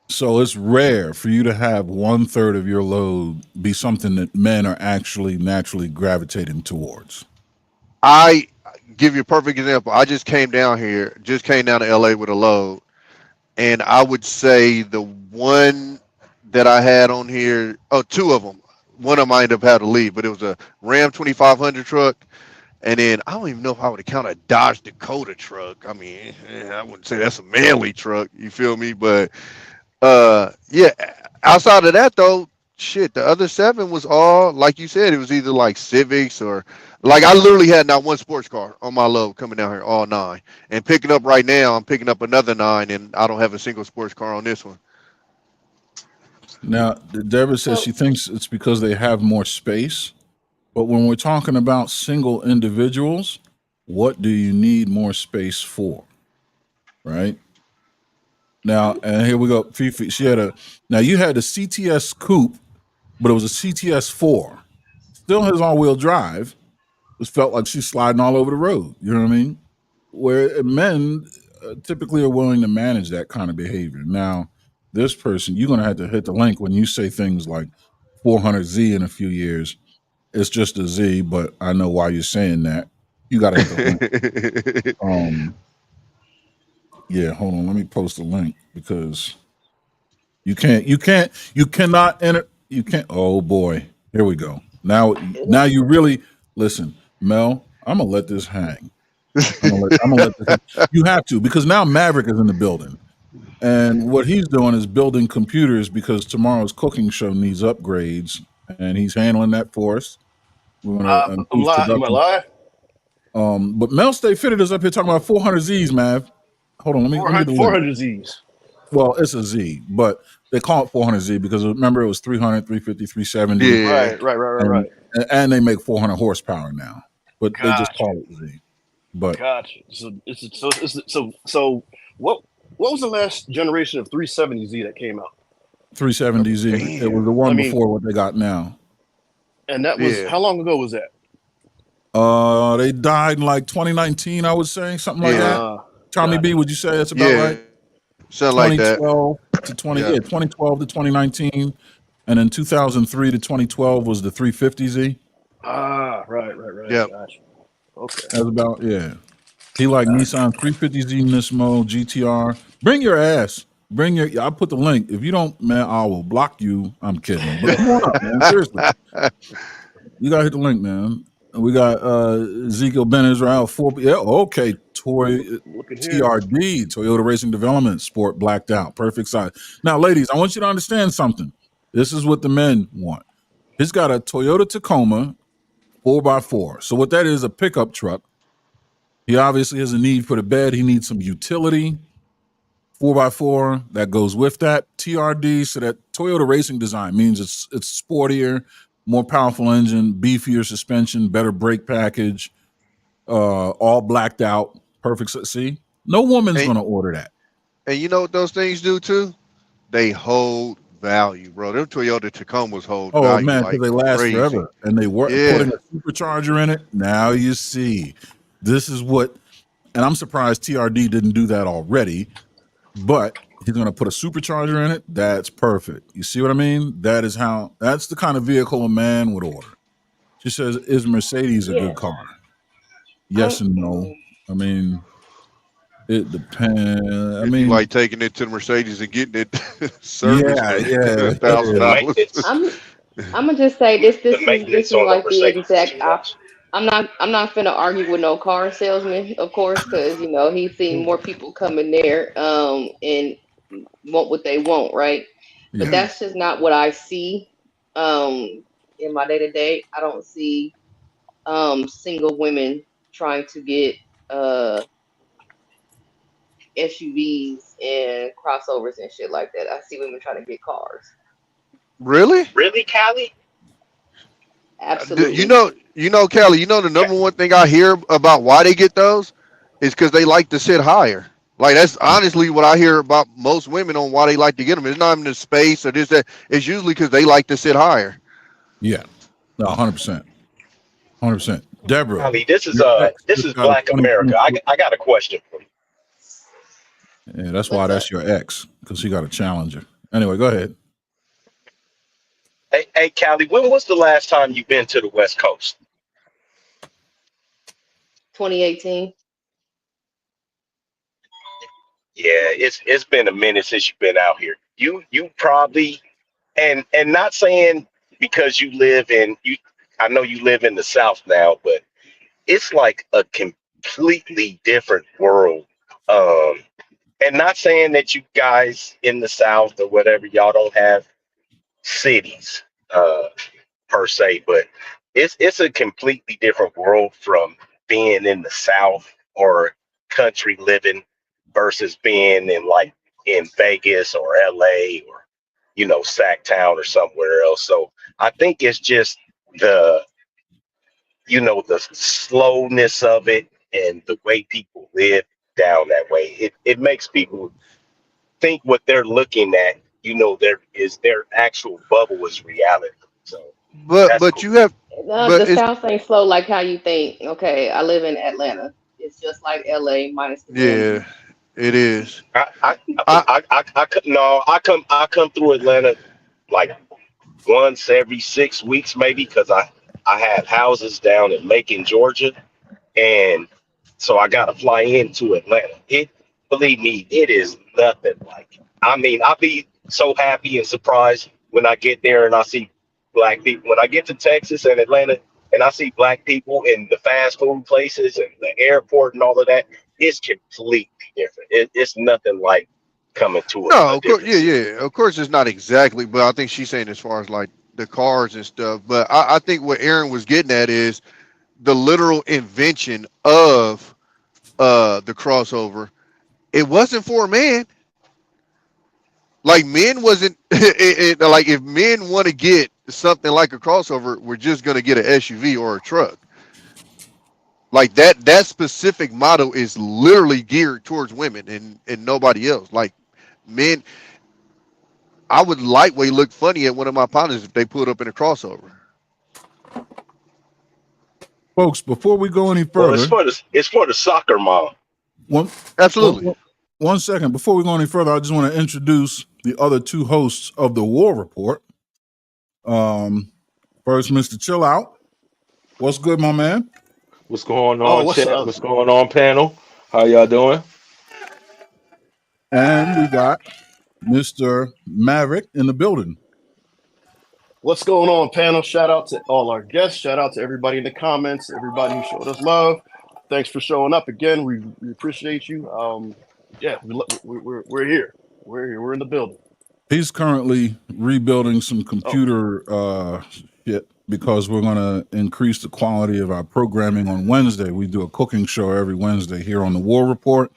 So it's rare for you to have 1/3 of your load be something that men are actually naturally gravitating towards. I give you a perfect example. I just came down to LA with a load, and I would say the one that I had on here, oh, 2 of them. One of them I ended up having to leave, but it was a Ram 2500 truck, and then I don't even know if I would count a Dodge Dakota truck. I mean, I wouldn't say that's a manly truck. You feel me? But yeah. Outside of that though, shit, the other 7 was all like you said. It was either like Civics or like I literally had not one sports car on my load coming down here, all 9. And picking up right now, I'm picking up another 9, and I don't have a single sports car on this one. Now, Deborah says So she thinks it's because they have more space. But when we're talking about single individuals, what do you need more space for? Right? Now, and here we go. Fifi, now you had a CTS coupe, but it was a CTS 4. Still has all-wheel drive. Just felt like she's sliding all over the road. You know what I mean? Where men typically are willing to manage that kind of behavior. Now, this person, you're going to have to hit the link when you say things like 400Z in a few years. It's just a Z, but I know why you're saying that. You got to hit the link. Yeah, hold on. Let me post a link because you cannot enter. You can't. Oh boy, here we go. Now you really listen, Mel. I'm gonna let this hang. I'm gonna let this hang. You have to because now Maverick is in the building, and what he's doing is building computers because tomorrow's cooking show needs upgrades, and he's handling that for us. We want to I'm improve live. Am I production. live? But Mel Stay Fitted is up here talking about 400 Z's, Mav. Hold on, let me get the link. 400 Z's. Well, it's a Z, but they call it 400Z because remember it was 300, 350, 370. Yeah. Right. And they make 400 horsepower now, but they just Gotcha. call it Z. But Gotcha. So what was the last generation of 370Z that came out? 370Z, it was the I one mean, before what they got now. and that was Yeah. how long ago was that? They died in like 2019, I would say, something like that. Uh, Tommy B, gotcha. would you say that's about Yeah. right? Something like that. 2012 to 20, Yeah. yeah, 2012 to 2019, and then 2003 to 2012 was the 350Z. Right. Yep. Gotcha. Okay. That's about He like Nissan 350Z Nismo GTR. Bring your ass. I'll put the link. If you don't, man, I will block you. I'm kidding. But come on up, man. Seriously. You gotta hit the link, man. We got Ezekiel Bennett's around 4. Yeah, okay. Look at here. TRD, Toyota Racing Development, Sport blacked out. Perfect size. Now, ladies, I want you to understand something. This is what the men want. He's got a Toyota Tacoma 4x4. So what that is, a pickup truck. He obviously has a need for the bed. He needs some utility. 4x4 that goes with that. TRD, so that Toyota Racing design means it's sportier, more powerful engine, beefier suspension, better brake package, all blacked out. Perfect. See, no woman's And, going to order that. and you know what those things do too? They hold value, bro. Them Toyota Tacomas hold Oh value man, like because they last crazy. forever, and they work putting Yeah. a supercharger in it. Now you see, this is what, and I'm surprised TRD didn't do that already. But he's going to put a supercharger in it. That's perfect. You see what I mean? That's the kind of vehicle a man would order. She says, "Is Mercedes a good yeah. car?" Yes and no. I mean, it depends. I If you mean, like taking it to the Mercedes and getting it serviced yeah, for yeah. The $1,000. maintenance, I'm gonna just say this. the This maintenance is on the like the Mercedes is exact too opposite. much. I'm not finna argue with no car salesman, of course, because he's seen more people come in there, and want what they want, right? But Yeah. that's just not what I see in my day to day. I don't see single women trying to get uh SUVs and crossovers and shit like that. I see women trying to get cars. Really? Really, Callie? You Absolutely. know, Kelly. You know, the number one thing I hear about why they get those is because they like to sit higher. Like that's honestly what I hear about most women on why they like to get them. It's not even the space or this that. It's usually because they like to sit higher. Yeah. No, 100%. 100%. Deborah, Callie, this your ex this just is got a Black America. 2024. I got a question for you. Yeah, that's why What's up? that's your ex, because he got a challenger. Anyway, go ahead. Hey, Callie, when was the last time you've been to the West Coast? 2018. Yeah, it's been a minute since you've been out here. You probably and not saying because you live in you. I know you live in the South now, but it's like a completely different world. Um, and not saying that you guys in the South or whatever y'all don't have cities per se, but it's a completely different world from being in the South or country living versus being in like in Vegas or LA or Sacktown or somewhere else. So I think it's just the the slowness of it and the way people live down that way. It makes people think what they're looking at, their actual bubble is reality. So But that's but cool. you have No, but the it's South ain't slow like how you think. Okay, I live in Atlanta. It's just like LA minus the yeah, gambling. it is. I I I I come through Atlanta like once every 6 weeks maybe because I have houses down in Macon, Georgia, and so I got to fly into Atlanta. Believe me, it is nothing like it. I mean, I'll be so happy and surprised when I get there and I see black people. When I get to Texas and Atlanta and I see black people in the fast food places and the airport and all of that, it's completely different. It's nothing like coming to No, a of course, different yeah, city. yeah. Of course, it's not exactly, but I think she's saying as far as like the cars and stuff. But I think what Aaron was getting at is the literal invention of the crossover. It wasn't for a man. Like men wasn't like if men want to get something like a crossover, we're just gonna get an SUV or a truck. Like that specific model is literally geared towards women and nobody else. Like men, I would lightweight look funny at one of my partners if they put up in a crossover. Folks, before we go any Well, further, it's for the soccer mom. one, one, Absolutely. one one second. Before we go any further, I just want to introduce the other two hosts of the War Report. First, Mr. Chill Out. What's good, my man? What's going Oh, on, what's chat? up? What's going on, panel? How y'all doing? And we got Mr. Maverick in the building. What's going on, panel? Shout out to all our guests. Shout out to everybody in the comments, everybody who showed us love. Thanks for showing up again. We appreciate you. Yeah, we're here. We're here. We're in the building. He's currently rebuilding some Oh, computer shit because we're going to increase the quality of our programming on Wednesday. We do a cooking show every Wednesday here on the War Report,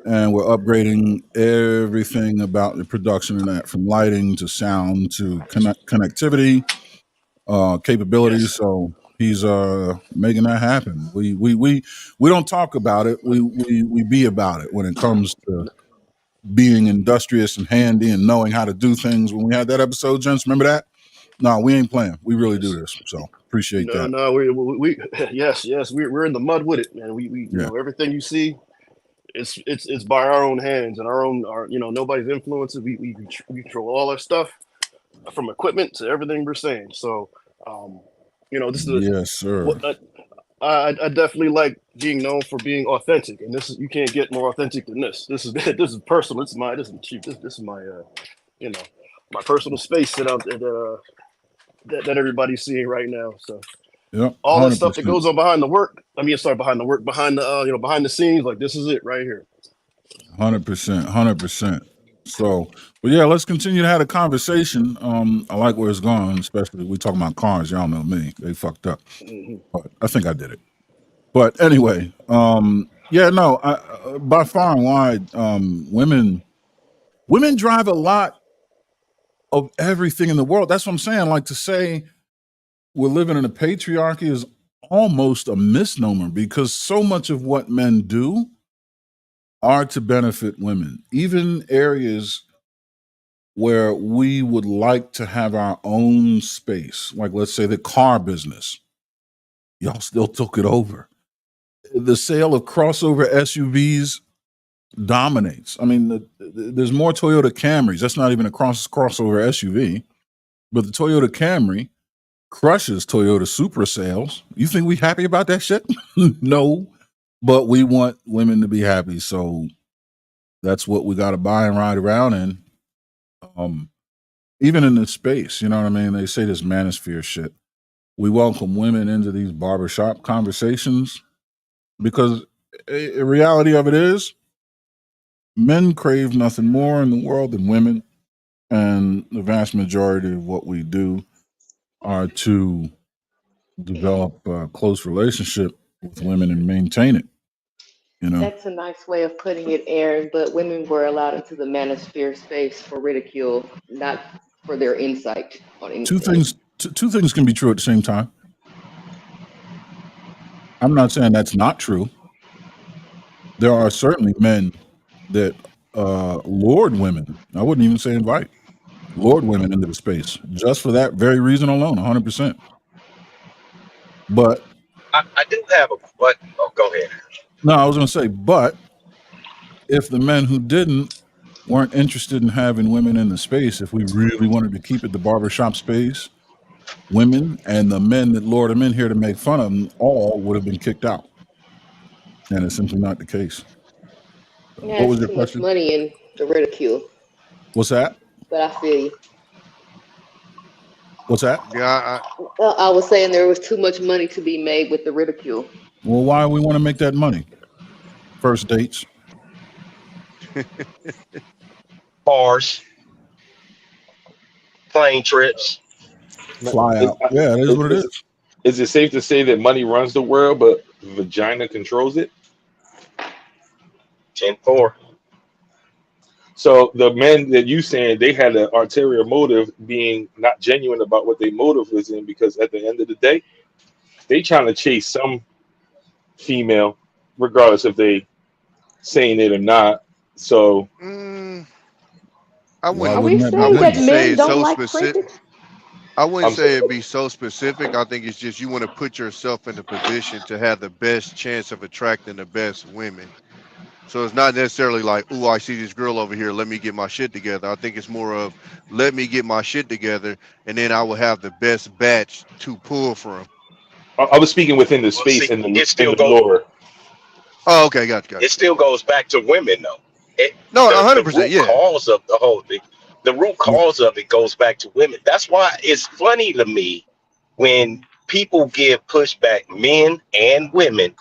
and we're upgrading everything about the production of that, from lighting to sound to connectivity capabilities. yes. So he's making that happen. We don't talk about it. We be about it when it comes to being industrious and handy and knowing how to do things. When we had that episode, gents, remember that? No, we ain't playing. We really do Yes. this. So appreciate No, that. no, we yes, we're in the mud with it, man. We Yeah. everything you see, it's by our own hands and our nobody's influences. We control all our stuff from equipment to everything we're saying. So, this is Yes, sir. what I definitely like being known for being authentic, and this is you can't get more authentic than this. This is this is personal. This is cheap. This is my you know my personal space that everybody's seeing right now. So Yep, all that stuff that 100%. goes on behind the work. I mean, sorry, behind the work, behind the behind the scenes. Like this is it right here. 100%. 100%. So, but yeah, let's continue to have a conversation. I like where it's going, especially we talking about cars. Y'all know me; they fucked up, but I think I did it. But anyway, yeah, no, by far and wide, women drive a lot of everything in the world. That's what I'm saying. Like to say we're living in a patriarchy is almost a misnomer because so much of what men do are to benefit women. Even areas where we would like to have our own space, like let's say the car business, y'all still took it over. The sale of crossover SUVs dominates. I mean, there's more Toyota Camrys. That's not even a crossover SUV, but the Toyota Camry crushes Toyota Supra sales. You think we happy about that shit? No, but we want women to be happy, so that's what we got to buy and ride around in. Even in this space, you know what I mean? They say this manosphere shit. We welcome women into these barbershop conversations because the reality of it is men crave nothing more in the world than women. And the vast majority of what we do are to develop a close relationship with women and maintain it, you know? That's a nice way of putting it, Aaron. But women were allowed into the manosphere space for ridicule, not for their insight on Two anything. things, two things can be true at the same time. I'm not saying that's not true. There are certainly men that lord women. I wouldn't even say invite. Lord women into the space just for that very reason alone, 100%. But I do have a but. Oh, go ahead. no, I was going to say, but if the men who didn't weren't interested in having women in the space, if we really wanted to keep it the barbershop space, women and the men that lured them in here to make fun of them all would have been kicked out. And it's simply not the case. Yeah, What was it's your too much question? money in the ridicule. What's that? But I feel you. What's that? Yeah, I was saying there was too much money to be made with the ridicule. Well, why we want to make that money? First dates. Bars, plane trips. Fly Is, out. Yeah, it is what it is, is. is it safe to say that money runs the world, but vagina controls it? 10-4. So the men that you saying they had an ulterior motive, being not genuine about what their motive was in, because at the end of the day, they trying to chase some female, regardless if they saying it or not. So I Why Are wouldn't we wouldn't that be I the saying that wouldn't case? say men it's don't so like specific. prejudice? I wouldn't I'm say it'd be so specific. I think it's just you want to put yourself in a position to have the best chance of attracting the best women. So it's not necessarily like, "Ooh, I see this girl over here. Let me get my shit together." I think it's more of, "Let me get my shit together, and then I will have the best batch to pull from." I was speaking within the Well, space see, and it in still the goes. lore. Oh, okay, gotcha. It still goes back to women, though. It, No, the 100%. root Yeah. cause of the whole thing, the root Well, cause of it goes back to women. That's why it's funny to me when people give pushback, men and women,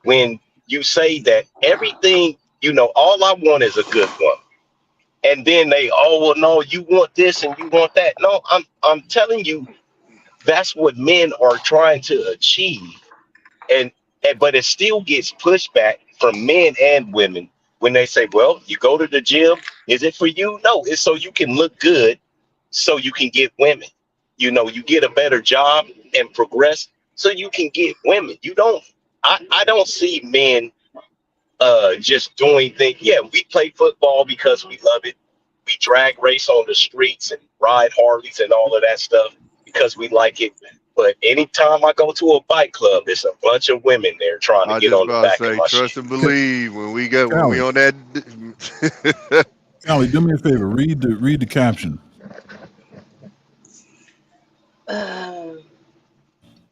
when you say that everything, all I want is a good one. And then they, oh well, no, you want this and you want that. No, I'm telling you, that's what men are trying to achieve. And but it still gets pushback from men and women when they say, well, you go to the gym, is it for you? No, it's so you can look good, so you can get women. You get a better job and progress so you can get women. I don't see men just doing things. Yeah, we play football because we love it. We drag race on the streets and ride Harleys and all of that stuff because we like it. But anytime I go to a bike club, there's a bunch of women there trying to I get just on the about to back of say, my trust shit. and believe when we Callie, on that. Callie, do me a favor. Read the caption.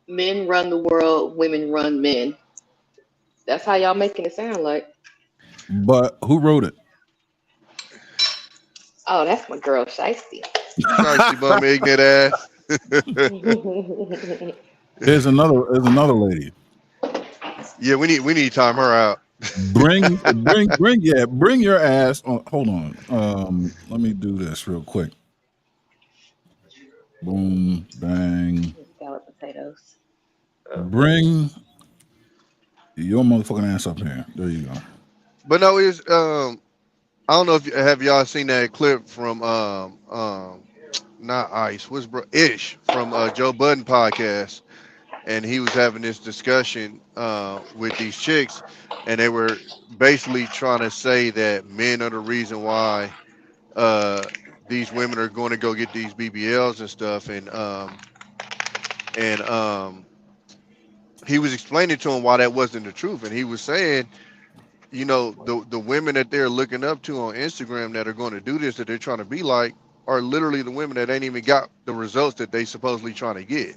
Men run the world, women run men. That's how y'all making it sound like. But who wrote it? Oh, that's my girl, Shiesty. Shiesty bum ignorant ass. There's another lady. Yeah, we need to time her out. Bring your ass on. Hold on. Let me do this real quick. Boom, bang. Scallop potatoes. Bring your motherfucking ass up here. There you go. But no, it's I don't know if have y'all seen that clip from not Ice, what's Ish from Joe Budden podcast, and he was having this discussion with these chicks, and they were basically trying to say that men are the reason why uh these women are going to go get these BBLs and stuff, and he was explaining to him why that wasn't the truth, and he was saying, you know, the women that they're looking up to on Instagram that are going to do this, that they're trying to be like, are literally the women that ain't even got the results that they supposedly trying to get.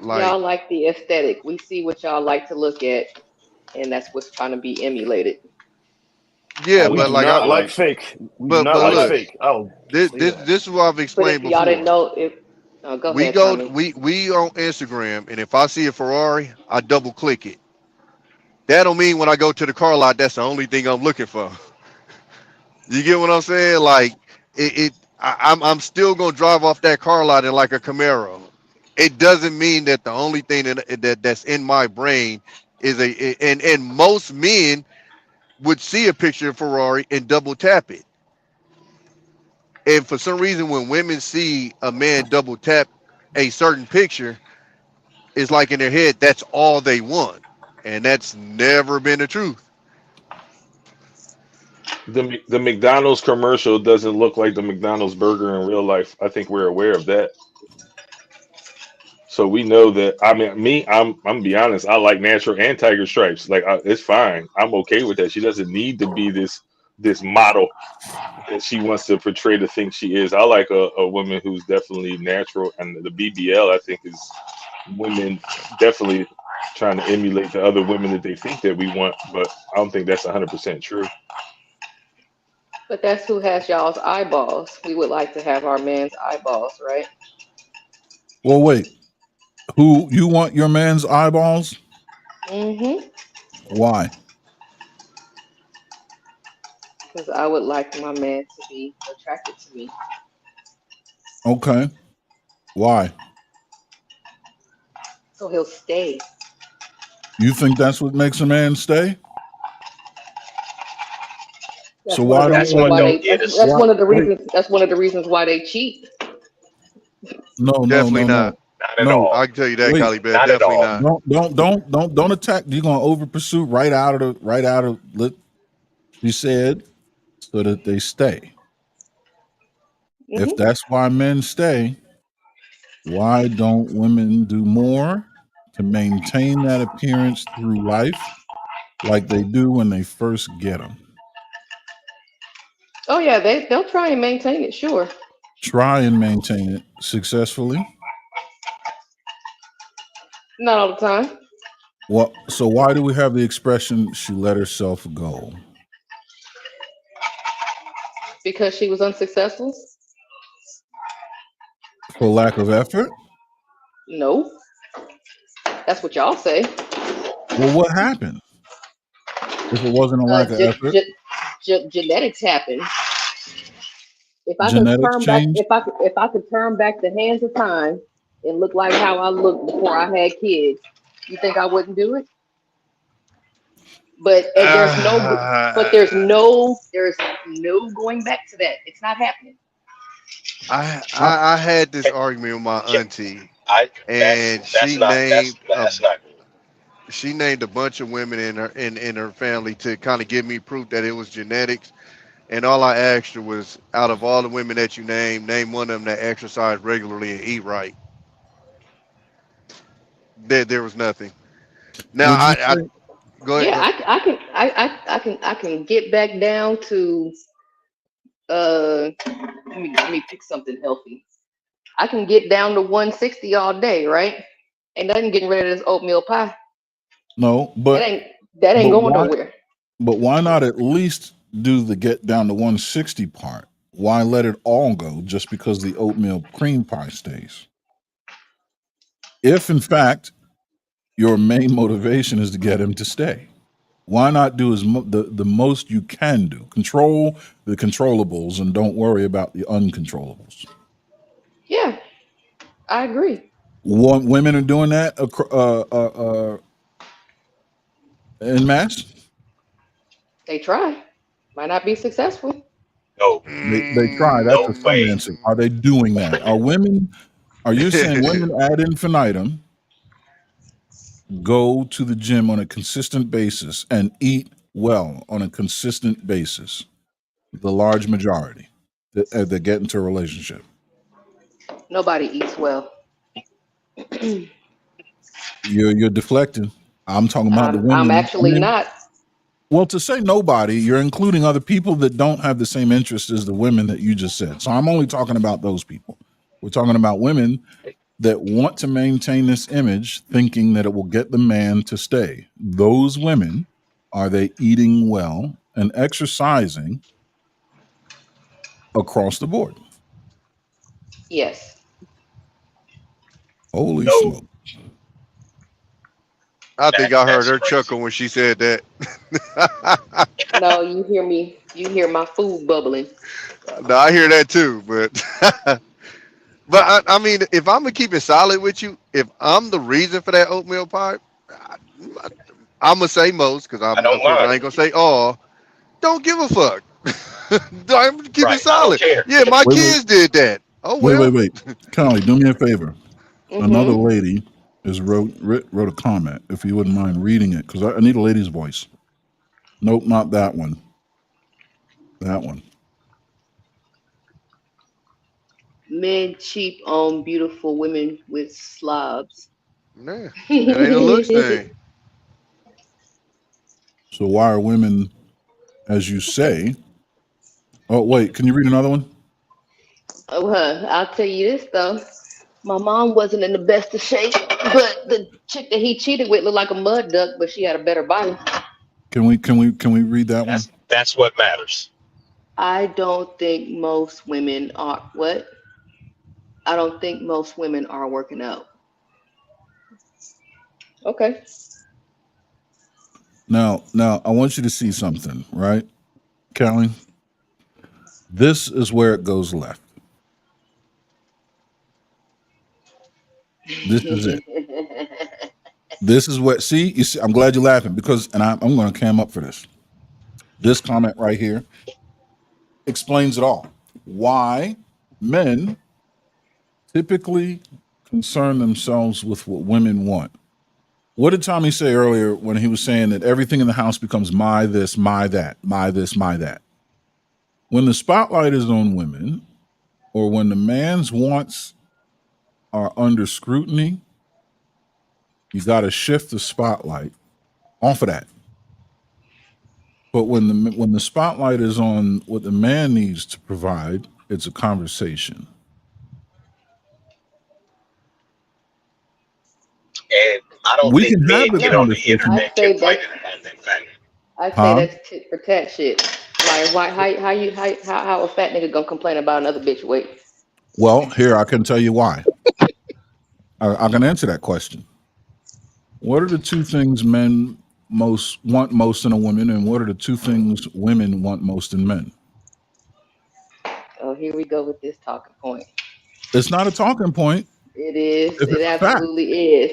Like, Y'all like the aesthetic. We see what y'all like to look at, and that's what's trying to be emulated. yeah, We but do like not like fake. We do not but like look, fake. I'll this say this that. this is what I've But explained if y'all didn't before. know, if go We ahead, go Tommy. we on Instagram, and if I see a Ferrari, I double click it. That don't mean when I go to the car lot, that's the only thing I'm looking for. You get what I'm saying? Like I'm still gonna drive off that car lot in like a Camaro. It doesn't mean that the only thing that's in my brain is and most men would see a picture of Ferrari and double tap it. And for some reason, when women see a man double tap a certain picture, it's like in their head that's all they want, and that's never been the truth. The McDonald's commercial doesn't look like the McDonald's burger in real life. I think we're aware of that. So we know that. I mean, I'm gonna be honest. I like natural and tiger stripes. Like it's fine. I'm okay with that. She doesn't need to be this model that she wants to portray to think she is. I like a woman who's definitely natural, and the BBL I think is women definitely trying to emulate the other women that they think that we want, but I don't think that's 100% true. But that's who has y'all's eyeballs. We would like to have our man's eyeballs, right? Well, wait. Who you want your man's eyeballs? Mm-hmm. Why? Because I would like my man to be attracted to me. Okay. Why? So he'll stay. You think that's what makes a man stay? So That's one of why the don't That's reasons what why women? don't they. get us. That's Why? one of the Wait. reasons. That's one of the reasons why they cheat. No, no, Definitely no, not. no, Not at no. all. I can tell you that, Wait. Cali Bear. Not at Definitely all. not. Don't attack. You're gonna over pursue right out of the right out of. You said so that they stay. If Hmm. that's why men stay, why don't women do more to maintain that appearance through life like they do when they first get them? Oh yeah, they'll try and maintain it. Sure, Try and maintain it successfully. not all the time Well, so why do we have the expression "she let herself go"? because she was unsuccessful. For lack of effort? No, that's what y'all say. Well, what happened if it wasn't a lack of effort? Genetics happen. If I could Genetics turn back, changed? if I could turn back the hands of time and look like how I looked before I had kids, you think I wouldn't do it? But there's no going back to that. It's not happening. I, I had this argument with my Can, auntie, I and that's not that's not she named a bunch of women in her family to kind of give me proof that it was genetics. And all I asked her was, out of all the women that you name one of them that exercise regularly and eat right. There was nothing. Now would you I say? go ahead. Yeah, Go ahead. I can get back down to let me pick something healthy. I can get down to 160 all day, right? Ain't nothing getting rid of this oatmeal pie. No, That ain't that ain't but going why? nowhere. But why not at least do the get down to 160 part? Why let it all go just because the oatmeal cream pie stays? If in fact your main motivation is to get him to stay. Why not do the most you can do? Control the controllables and don't worry about the uncontrollables. Yeah, I agree. Women are doing that in mass. They try. Might not be successful. No, They try. That's no a some way. answer. Are they doing that? Are women? Are you saying women ad infinitum go to the gym on a consistent basis and eat well on a consistent basis? The large majority that get into a relationship. Nobody eats well. You're deflecting. I'm talking about the I'm women. I actually mean, not. well, to say nobody, you're including other people that don't have the same interest as the women that you just said. So I'm only talking about those people. We're talking about women that want to maintain this image, thinking that it will get the man to stay. Those women, are they eating well and exercising across the board? Yes. Holy No, smoke. I think I heard that's her crazy. chuckle when she said that. No, you hear me. You hear my food bubbling. No, I hear that too, but I mean, if I'm gonna keep it solid with you, if I'm the reason for that oatmeal pie, I, I'm gonna say most because I I'm, don't of course, I mind. ain't gonna say all. Don't give a fuck. I'm gonna keep it Right. I don't solid. care. Yeah, my Wait, wait, kids did that. Oh wait, wait, well. wait. Conley, do me a favor. Another Mm-hmm. lady is wrote a comment. If you wouldn't mind reading it, because I need a lady's voice. Nope, not that one. That one. Men cheap on beautiful women with slobs. Nah, it ain't a looks thing. So why are women, as you say? Oh wait, can you read another one? Oh, I'll tell you this though. My mom wasn't in the best of shape, but the chick that he cheated with looked like a mud duck, but she had a better body. Can we read that one? That's what matters. I don't think most women are what? I don't think most women are working out. Okay. Now I want you to see something, right, Callie? This is where it goes left. This is it. This is what. See, you see. I'm glad you're laughing because, and I'm going to cam up for this. This comment right here explains it all. Why men typically concern themselves with what women want. What did Tommy say earlier when he was saying that everything in the house becomes my this, my that, my this, my that? When the spotlight is on women, or when the man's wants are under scrutiny, you got to shift the spotlight off of that. But when the spotlight is on what the man needs to provide, it's a conversation. And I don't We think can men have the get No, on the conversation, I'd internet to say fight that's about that fact. I'd say huh? that's tit for tat shit. Like why how a fat nigga gonna complain about another bitch weight? Well, here I can tell you why. I can answer that question. What are the two things men most in a woman, and what are the two things women want most in men? Oh, here we go with this talking point. It's not a talking point. It is. It's It a fact. absolutely is.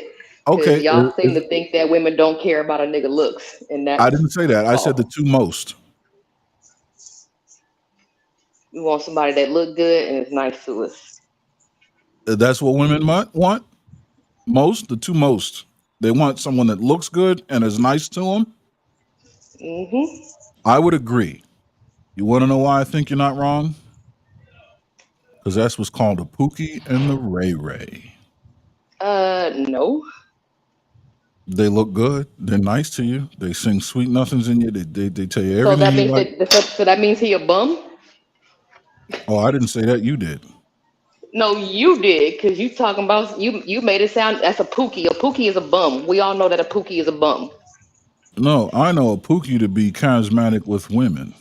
Cause Okay, y'all seem to think that women don't care about a nigga looks, and I that's didn't say that. I said the false. two most. We want somebody that look good and is nice to us. That's what women want most. The two most. They want someone that looks good and is nice to them. Hmm. I would agree. You want to know why I think you're not wrong? Because that's what's called a Pookie and the Ray Ray. No. They look good. They're nice to you. They sing sweet nothings in you. They tell you So everything that you means like. so that means he a bum? Oh, I didn't say that. You did. No, you did, cause you talking about you made it sound that's a pookie. A pookie is a bum. We all know that a pookie is a bum. No, I know a Pookie to be charismatic with women.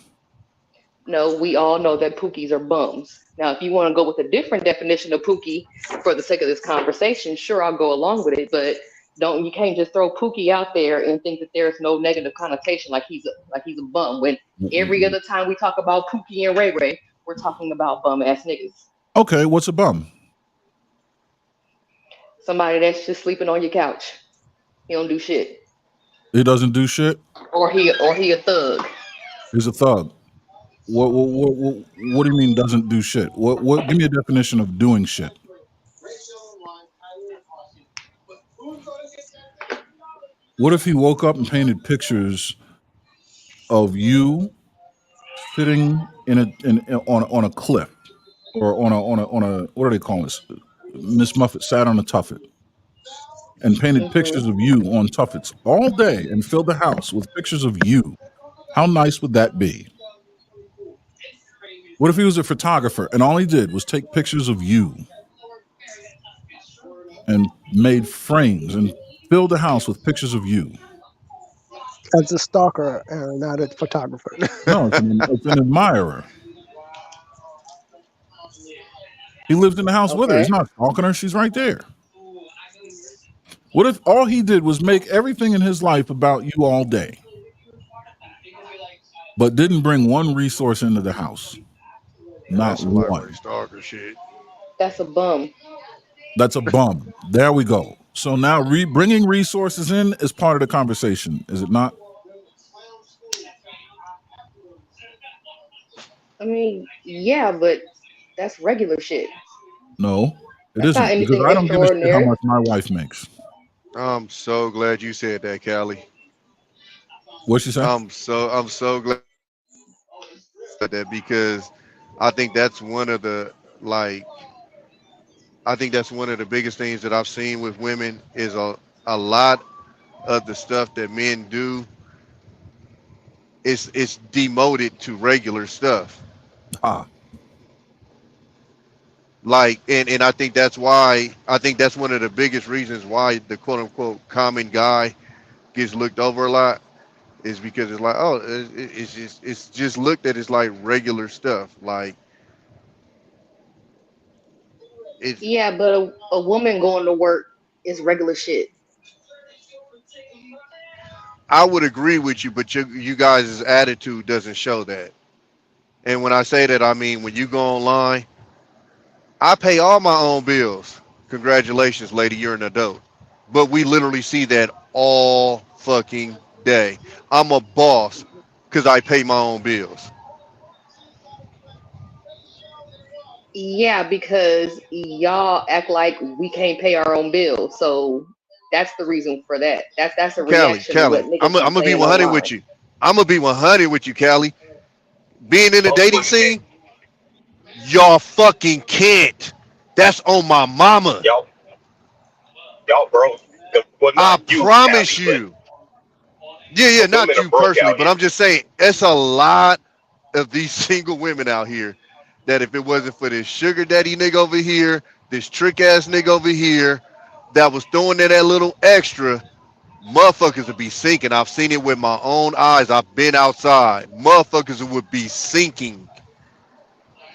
No, we all know that pookies are bums. Now, if you want to go with a different definition of pookie for the sake of this conversation, sure, I'll go along with it. But Don't you can't just throw Pookie out there and think that there's no negative connotation like he's a bum. When every other time we talk about Pookie and Ray Ray, we're talking about bum ass niggas. Okay, what's a bum? Somebody that's just sleeping on your couch. He don't do shit. He doesn't do shit. Or he a thug. He's a thug. What do you mean doesn't do shit? What? Give me a definition of doing shit. What if he woke up and painted pictures of you sitting on a cliff or on a what do they call this? Miss Muffet sat on a tuffet and painted pictures of you on tuffets all day and filled the house with pictures of you. How nice would that be? What if he was a photographer and all he did was take pictures of you and made frames and filled the house with pictures of you? As a stalker and not a photographer. No, it's an admirer. He lived in the house with her. He's Okay. not stalking her. She's right there. What if all he did was make everything in his life about you all day, but didn't bring one resource into the house? Not That's some light one. work stalker shit. That's a bum. That's a bum. There we go. So now bringing resources in is part of the conversation, is it not? I mean, yeah, but that's regular shit. No, it That's not isn't, because anything I don't give a shit how extraordinary. much my wife makes. I'm so glad you said that, Callie. What'd she say? I'm so glad that because I think that's one of the like I think that's one of the biggest things that I've seen with women is a lot of the stuff that men do it's demoted to regular stuff. Ah, Like and I think that's one of the biggest reasons why the quote unquote common guy gets looked over a lot is because it's like oh it's just looked at as like regular stuff like it's Yeah, but a woman going to work is regular shit. I would agree with you, but you guys' attitude doesn't show that. And when I say that, I mean when you go online, I pay all my own bills. Congratulations, lady, you're an adult. But we literally see that all fucking day. I'm a boss because I pay my own bills. Yeah, because y'all act like we can't pay our own bills. So that's the reason for that. That's a reaction to what Callie, I'm niggas be gonna be saying 100 with online. you. I'm gonna be 100 with you, Callie. Being in the Most dating women can't. scene, y'all fucking can't. That's on my mama. Y'all, y'all broke. Well, I not you, promise Callie, you. Yeah, but not women are you broke personally, out but here. I'm just saying it's a lot of these single women out here that if it wasn't for this sugar daddy nigga over here, this trick ass nigga over here that was throwing in that little extra, motherfuckers would be sinking. I've seen it with my own eyes. I've been outside. Motherfuckers would be sinking.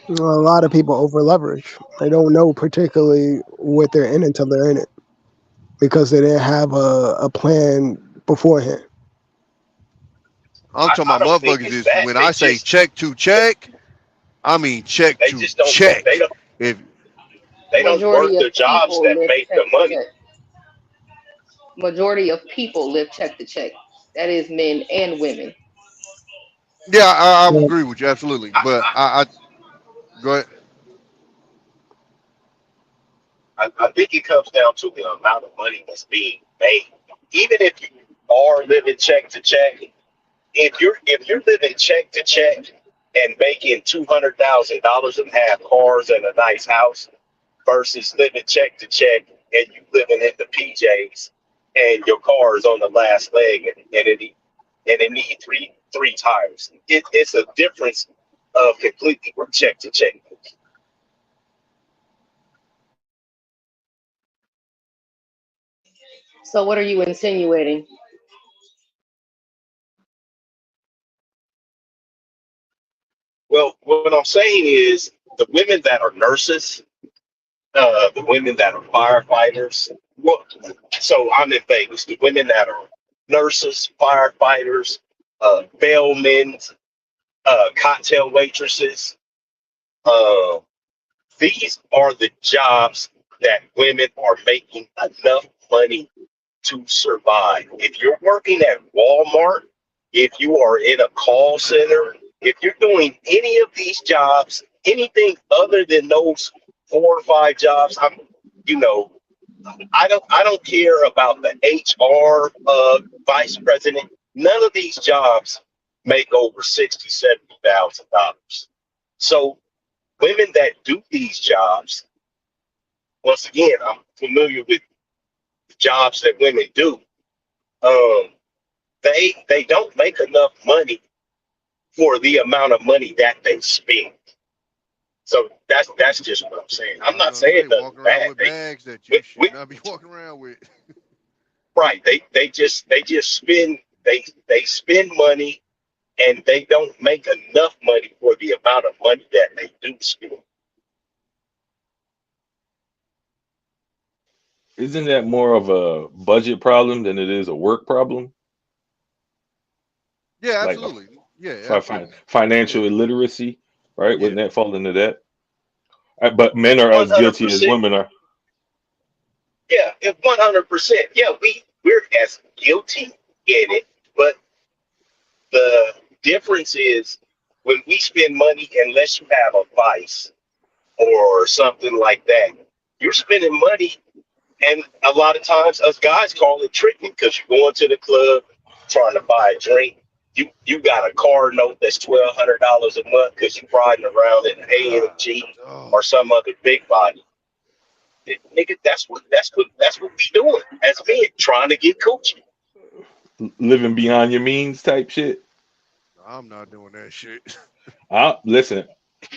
A lot of people over leverage. They don't know particularly what they're in until they're in it because they didn't have a plan beforehand. I'm talking I about don't think motherfuckers it's is that. when I say check to check, I mean check They to just don't. They check. don't. If They don't Majority work of the jobs people that live make check the to money. check. Majority of people live check to check. That is men and women. yeah, I Well, agree with you absolutely. I, But I, I go ahead. I think it comes down to the amount of money that's being made. Even if you are living check to check, if you're living check to check and making $200,000 and have cars and a nice house versus living check to check and you living in the PJs and your car is on the last leg and it need three tires. It's a difference of completely from check to check. So what are you insinuating? Well, what I'm saying is the women that are nurses, the women that are firefighters, Well, so I'm in Vegas. The women that are nurses, firefighters, bellmen, cocktail waitresses. Uh, these are the jobs that women are making enough money to survive. If you're working at Walmart, if you are in a call center, if you're doing any of these jobs, anything other than those 4 or 5 jobs, you know, I don't care about the HR vice president. None of these jobs make over $60,000, $70,000. So women that do these jobs, once again, I'm familiar with the jobs that women do. Um, they don't make enough money for the amount of money that they spend. So that's just what I'm saying. I I'm was not gonna say, saying nothing walking around bad. with bags that you should not be walking around with. Right. They just spend money and they don't make enough money for the amount of money that they do spend. Isn't that more of a budget problem than it is a work problem? Yeah, Like absolutely. Yeah, absolutely. financial Yeah, illiteracy, right? yeah. Wouldn't that fall into that? But men are One as hundred guilty as percent. women are. Yeah, 100%. Yeah, we're as guilty in it, but the difference is when we spend money, unless you have a vice or something like that, you're spending money. And a lot of times, us guys call it tricking because you're going to the club trying to buy a drink. You got a car note that's $1,200 a month because you're riding around in an AMG Oh, or some other big body. Nigga, that's what we doing as men trying to get coochie. Living beyond your means type shit. I'm not doing that shit. Listen,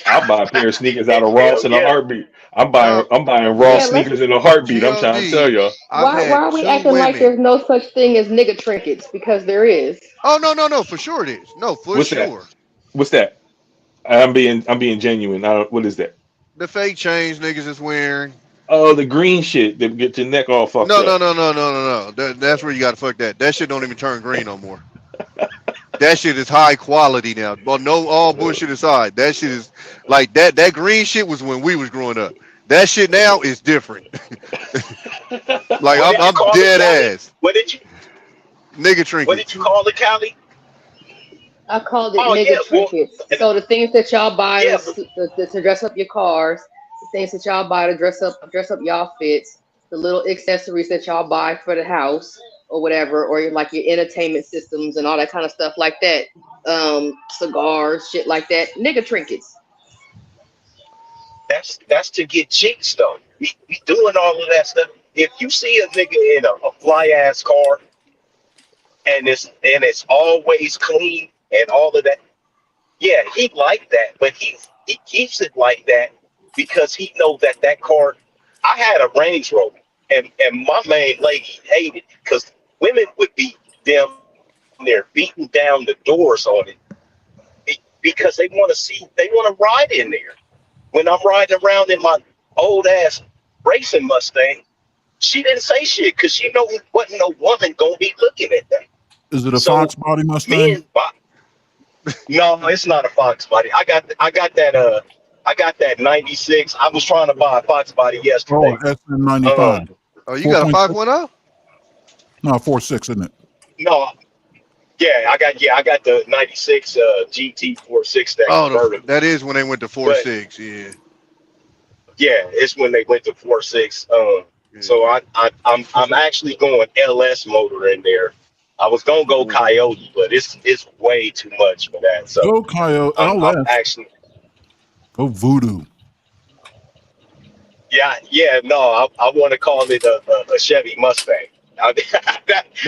I'll buy a pair of sneakers out of Hell Ross in a yeah. heartbeat. I'm Now, buying Yeah, Ross listen, let's. sneakers in a heartbeat. I'm trying to tell God, y'all. I've Why had are we two acting like women. there's no such thing as nigga trinkets? Because there is. Oh no, no, no, for sure it is. No, for What's that? sure. What's that? I'm being genuine. What is that? The fake chains niggas is wearing. Oh, the green shit that get your neck all fucked No, no, up. no, no, no, no, no. That's where you got to fuck that. That shit don't even turn green no more. That shit is high quality now. But no, all bullshit aside, that shit is like that. That green shit was when we was growing up. That shit now is different. Like What did you I'm call it, dead Callie? ass nigga What did trinkets. you call it, Callie? I called it Oh yeah, nigga well, trinkets. So the things that y'all buy yeah, to dress up your cars, the things that y'all buy to dress up y'all fits, the little accessories that y'all buy for the house or whatever, or like your entertainment systems and all that kind of stuff like that. Cigars, shit like that. Nigga trinkets. that's to get chicks though. We doing all of that stuff. If you see a nigga in a fly ass car and it's always clean and all of that, yeah, he like that, but he keeps it like that because he knows that car. I had a Range Rover, and my main lady hated it because women would be down there beating down the doors on it because they want to ride in there. When I'm riding around in my old ass racing Mustang, she didn't say shit because she know it wasn't no woman gonna be looking at that. Is it a So Fox body Mustang? men, no, it's not a Fox body. I got that 96. I was trying to buy a Fox body Oh, yesterday. SM95. Um, Oh, you got a 4.6? 510? No, 4.6, isn't it? no, I got the 96 GT 46 that Oh, convertible. that is when they went to four But six. Yeah, yeah, it's when they went to 46. yeah. So I'm actually going LS motor in there. I was gonna go Coyote, but it's way too much for that. So Go Coyote I'm LS. actually Go Voodoo. yeah no I want to call it a Chevy Mustang.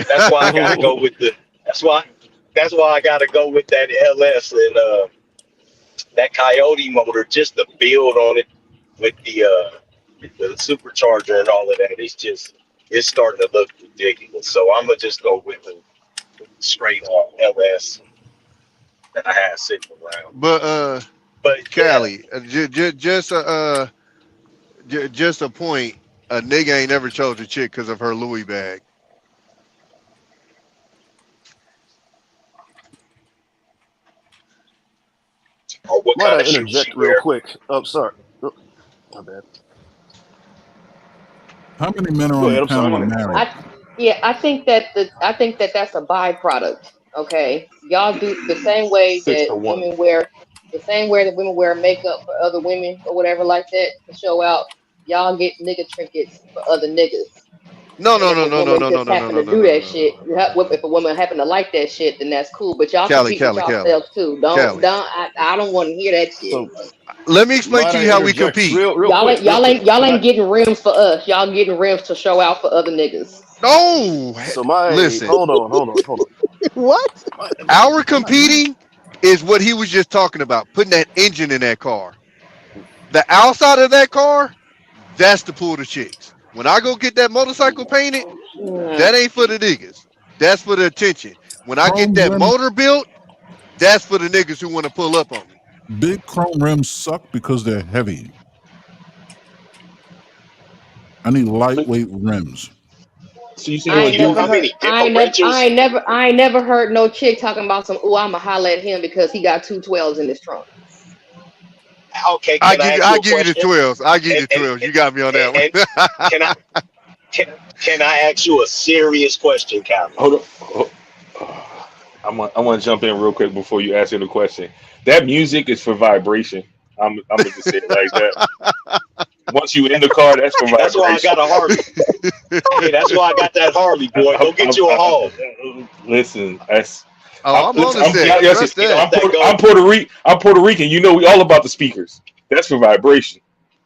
That's why I gotta go Oh, with the that's why I gotta go with that LS and that Coyote motor just to build on it with the supercharger and all of that. It's starting to look ridiculous. So I'm gonna just go with the straight on LS that I have sitting around. But But yeah, Callie, just a point. a nigga ain't never chose a chick because of her Louis bag. Or what Might kind I of shoes she interject real wear? quick? Oh, sorry. Oh, my bad. How many men are Go on the ahead. I'm sorry. panel Go are ahead. married? I think that's a byproduct. Okay, y'all do the same way Six that to one. women wear makeup for other women or whatever like that to show out. Y'all get nigga trinkets for other niggas. No, And no, if no, a no, no, woman no, no, just no, no, happen no, to no, do no, no, that no, no, shit, no, no, no. if a woman happen to like that shit, then that's cool. But y'all Cali, compete with Cali, Cali, yourselves too. Don't Cali. don't. I don't want to hear that shit. So Let me explain might to I you how we interject compete. real Y'all quick, ain't real y'all quick? ain't y'all Can I? ain't getting rims for us. Y'all getting rims to show out for other niggas. No, So my listen. hold on. What? Our I'm not mad. competing is what he was just talking about, putting that engine in that car. The outside of that car, that's to pull the chicks. When I go get that motorcycle painted, Mm. that ain't for the niggas. That's for the attention. When I get Chrome that rim, motor built, that's for the niggas who want to pull up on me. big chrome rims suck because they're heavy. I need lightweight rims. So you saying I Do ain't like you know never how Gucci? heard. many differentials? I ain't never heard no chick talking about some. Ooh, I'ma holla at him because he got 212s in his trunk. Okay, can I ask I you a give you the question? 12s. I give you And the 12s. You got me on that and one. can I can, can I ask you a serious question, Calvin? Hold on. I want to jump in real quick before you answer the question. That music is for vibration. I'm gonna just say it like that. Once you in the car, that's for That's why I vibration. got a Harley. Hey, that's why I got that Harley, boy. Go get you a hog. Listen, that's Oh, I'm on the Hey, set. get yes, Trust yes, get that. off that I'm gold. Puerto Rican. I'm Puerto Rican. You know, we all about the speakers. That's for vibration.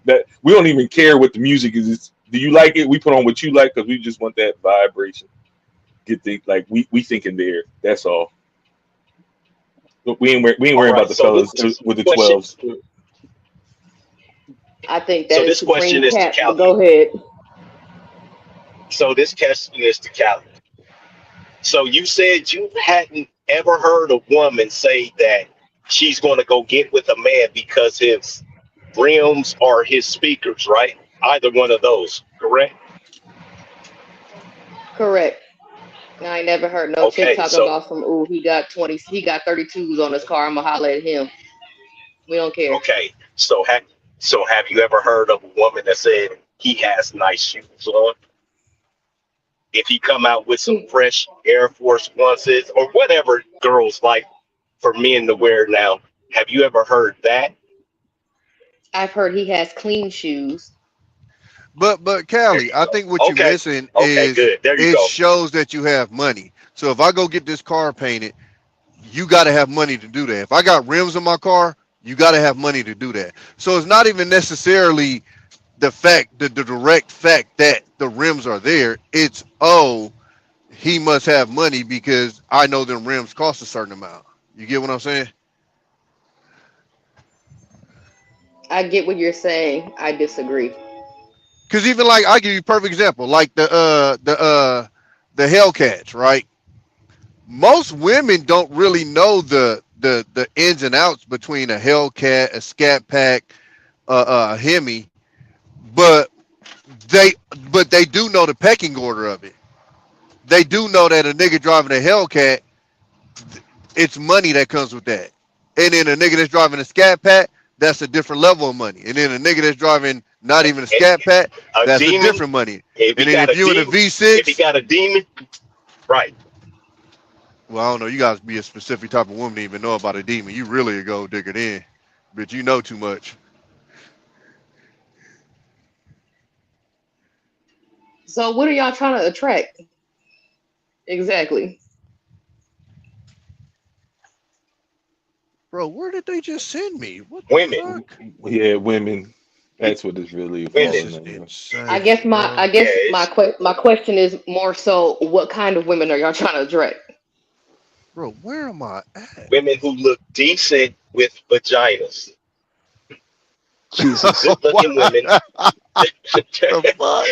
That we don't even care what the music is. Do you like it? We put on what you like because we just want that vibration. Get the like we thinking there. That's all. But we ain't All worrying about right. the fellas with the Question. 12s. I think that So is this supreme question is to cap. But Calvin. go ahead. So this question is to Calvin. So you said you hadn't ever heard a woman say that she's going to go get with a man because his rims or his speakers, right? Either one of those, correct? Correct. I ain't never heard no chick Okay. talking So about some. Ooh, he got 32s on his car. I'ma holla at him. We don't care. okay. So have you ever heard of a woman that said he has nice shoes on? If he come out with some fresh Air Force Ones or whatever girls like for men to wear now, have you ever heard that? I've heard he has clean shoes. But There Callie, you I go. think what you're Okay. missing Okay, is good. There you it go. shows that you have money. So if I go get this car painted, you got to have money to do that. If I got rims on my car, you got to have money to do that. So it's not even necessarily the direct fact that the rims are there. It's he must have money because I know them rims cost a certain amount. You get what I'm saying? I get what you're saying. I disagree. Because even like I give you a perfect example, like the Hellcats, right? Most women don't really know the ins and outs between a Hellcat, a Scat Pack, a Hemi, but they but they do know the pecking order of it. They do know that a nigga driving a Hellcat, it's money that comes with that. And then a nigga that's driving a Scat Pack, that's a different level of money. And then a nigga that's driving not even a Scat Pack, A that's a demon, different money. if he And then got if a you in a demon, if he V6, got a demon, right. well, I don't know. You guys be a specific type of woman to even know about a demon. You really a gold digger then, but you know too much. So what are y'all trying to attract exactly? Bro, where did they just send me? What the Women, fuck? Yeah, women. That's what it's really This women. for, is man. insane, I bro. Yeah, guess it's my question is more so what kind of women are y'all trying to attract? Bro, where am I at? women who look decent with vaginas. Jesus. Good What looking women. the fuck?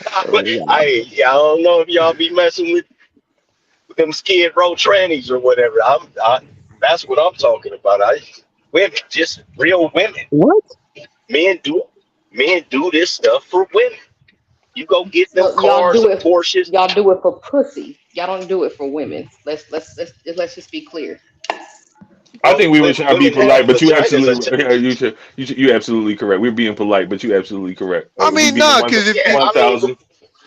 Wow. I don't know if y'all be messing with them skid row trannies or whatever. That's what I'm talking about. Women, just real women. What? Men do Men do this stuff for women. You go get them Well, cars and Porsches. y'all do it for pussy. Y'all don't do it for women. Let's just be clear. I Well, think we were trying to be women polite, have but you vaginas. absolutely, yeah, you absolutely correct. We're being polite, but you absolutely correct. I We mean, being nah, one because Yeah, one I mean, thousand.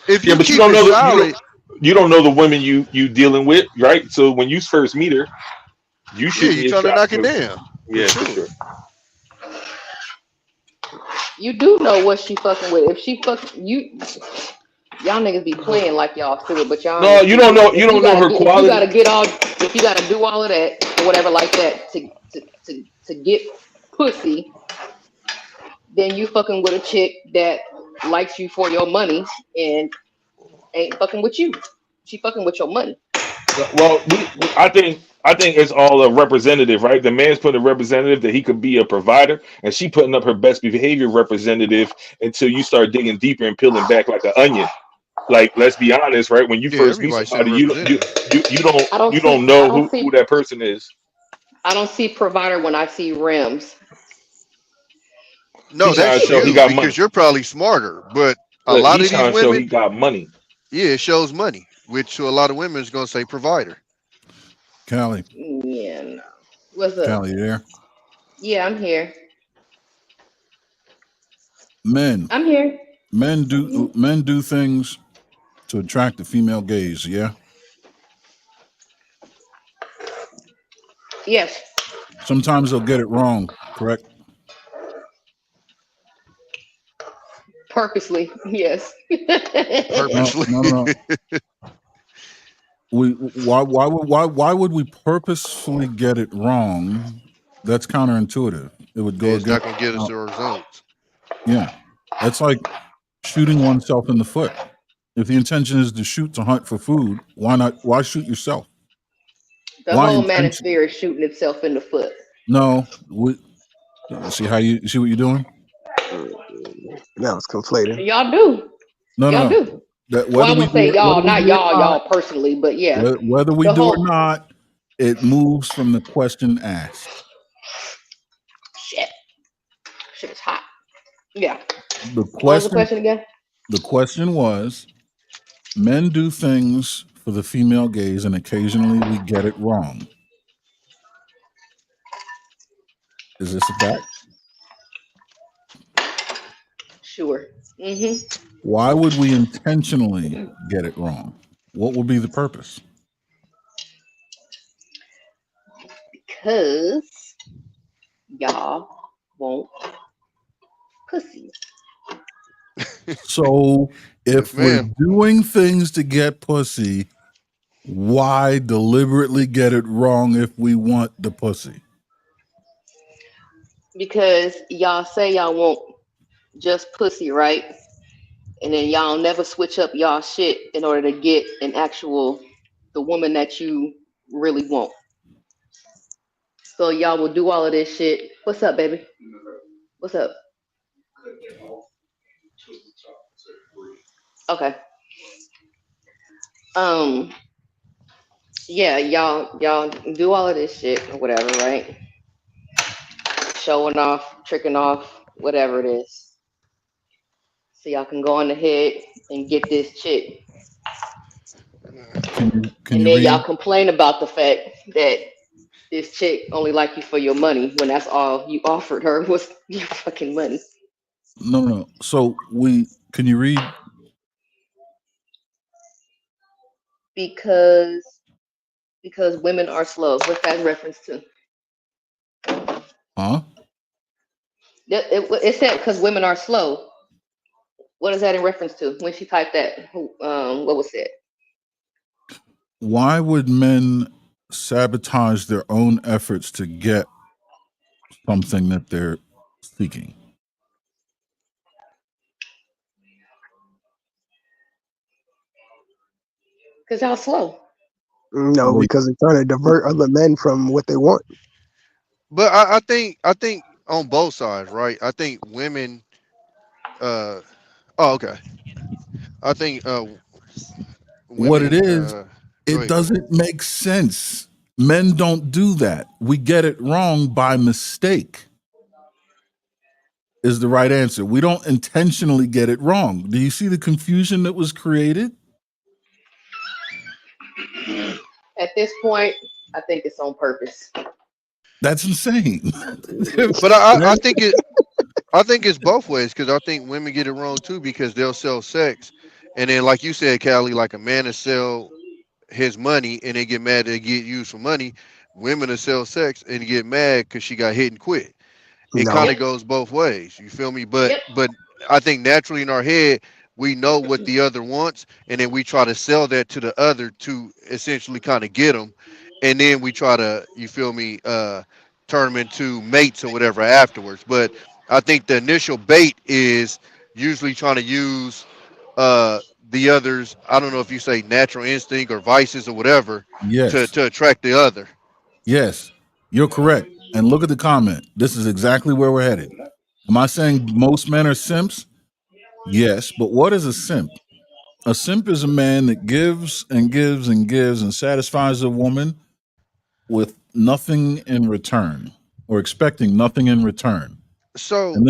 if Yeah, you but you keep don't it know solid, you don't know the women you dealing with, right? So when you first meet her, you yeah, shooting you your trying to shot. knock it down for Yeah, for sure. sure. You do know what she fucking with. If she fuck you, y'all niggas be playing like y'all stupid, but y'all No, ain't you don't stupid. know. You don't know her If you quality. gotta get all, if you gotta do all of that or whatever like that to get pussy, then you fucking with a chick that likes you for your money and ain't fucking with you. She fucking with your money. Well, I think it's all a representative, right? The man's putting a representative that he could be a provider, and she putting up her best behavior representative until you start digging deeper and peeling back like an onion. Like, let's be honest, right? When you Yeah, first meet everybody sent a somebody, you you representative. you you don't I don't you don't see. know who that person is. I don't see provider when I see rims. He No, trying that's to show he you got money. because you're probably smarter. But a Look, lot he of these trying to show he women, got money. yeah, it shows money, which to a lot of women is going to say provider. Callie, Yeah, no. What's up? Callie, you there? Yeah, I'm here. Men, I'm here. men do things to attract the female gaze. Yeah, Yes, sometimes they'll get it wrong. Correct. purposely. Yes. No, Purposely. no, no, no. Why would we purposefully get it wrong? That's counterintuitive. It would go It's not against. going to get us the results. Yeah, that's like shooting oneself in the foot. If the intention is to shoot to hunt for food, why not? Why shoot yourself? The Why whole intention? manosphere is shooting itself in the foot. No, you see how you see what you're doing? That was conflating. Y'all do. No, no, Y'all no. do. That Well, whether I'm we gonna say do it, whether y'all, we not do it or not, y'all personally, but yeah, whether we the do or whole not, it moves from the question asked. shit. Shit is hot. Yeah. The What was the question, question again? the question was, men do things for the female gaze, and occasionally we get it wrong. Is this a fact? Sure. Mm-hmm. Why would we intentionally get it wrong? What would be the purpose? Because y'all want pussy. So Yes, if we're ma'am. doing things to get pussy, why deliberately get it wrong if we want the pussy? Because y'all say y'all want just pussy, right? And then y'all never switch up y'all shit in order to get the woman that you really want. So y'all will do all of this shit. What's up, baby? What's up? Okay. Um, yeah, y'all do all of this shit or whatever, right? Showing off, tricking off, whatever it is. So y'all can go on ahead and get this chick. Can And you then read? y'all complain about the fact that this chick only like you for your money when that's all you offered her was your fucking money. No, no, no. So we can you read? Because women are slow. What's that in reference to? Huh? It said because women are slow. What is that in reference to? When she typed that, what was it? Why would men sabotage their own efforts to get something that they're seeking? Because y'all slow. No, Wait, because it's trying to divert other men from what they want. But I think on both sides, right? I think women. Uh, oh, okay. I think what it women. is, Go it ahead. Go ahead. doesn't make sense. Men don't do that. We get it wrong by mistake. is the right answer. We don't intentionally get it wrong. Do you see the confusion that was created? At this point, I think it's on purpose. That's insane. But I think it's both ways because I think women get it wrong too because they'll sell sex, and then like you said, Callie, like a man will sell his money and they get mad they get used for money. Women will sell sex and get mad because she got hit and quit. It kind No. Yep. of goes both ways. You feel me? But Yep. but I think naturally in our head we know what the other wants, and then we try to sell that to the other to essentially kind of get them, and then we try to you feel me turn them into mates or whatever afterwards. But I think the initial bait is usually trying to use uh the others. I don't know if you say natural instinct or vices or whatever to Yes. to attract the other. Yes. You're correct. And look at the comment. This is exactly where we're headed. Am I saying most men are simps? Yes. But what is a simp? A simp is a man that gives and gives and gives and satisfies a woman with nothing in return or expecting nothing in return. So And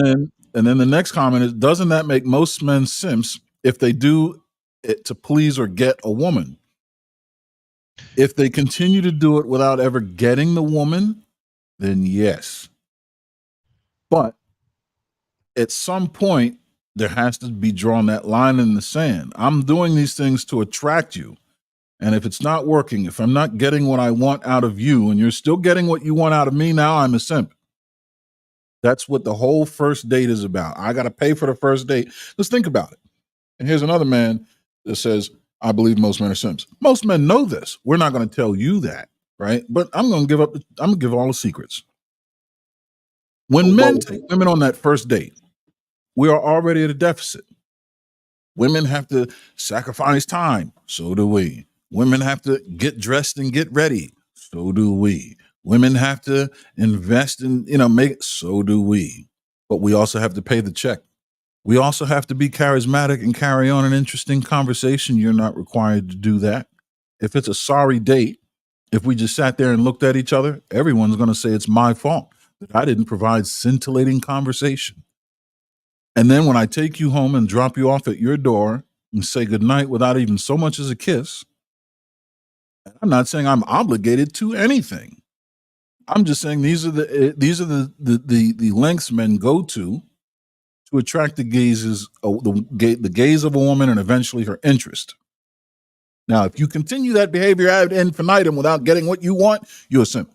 then the next comment is, doesn't that make most men simps if they do it to please or get a woman? If they continue to do it without ever getting the woman, then yes. But at some point, there has to be drawn that line in the sand. I'm doing these things to attract you. And if it's not working, if I'm not getting what I want out of you and you're still getting what you want out of me, now I'm a simp. That's what the whole first date is about. I got to pay for the first date. Let's think about it. And here's another man that says, I believe most men are simps. Most men know this. We're not going to tell you that, right? But I'm going to give all the secrets. When men take women on that first date, we are already at a deficit. Women have to sacrifice time. So do we. Women have to get dressed and get ready. So do we. Women have to invest in, make, so do we. But we also have to pay the check. We also have to be charismatic and carry on an interesting conversation. You're not required to do that. If it's a sorry date, if we just sat there and looked at each other, everyone's going to say it's my fault that I didn't provide scintillating conversation. And then when I take you home and drop you off at your door and say goodnight without even so much as a kiss, I'm not saying I'm obligated to anything. I'm just saying these are the lengths men go to attract the the gaze of a woman and eventually her interest. Now, if you continue that behavior ad infinitum without getting what you want, you're a simp.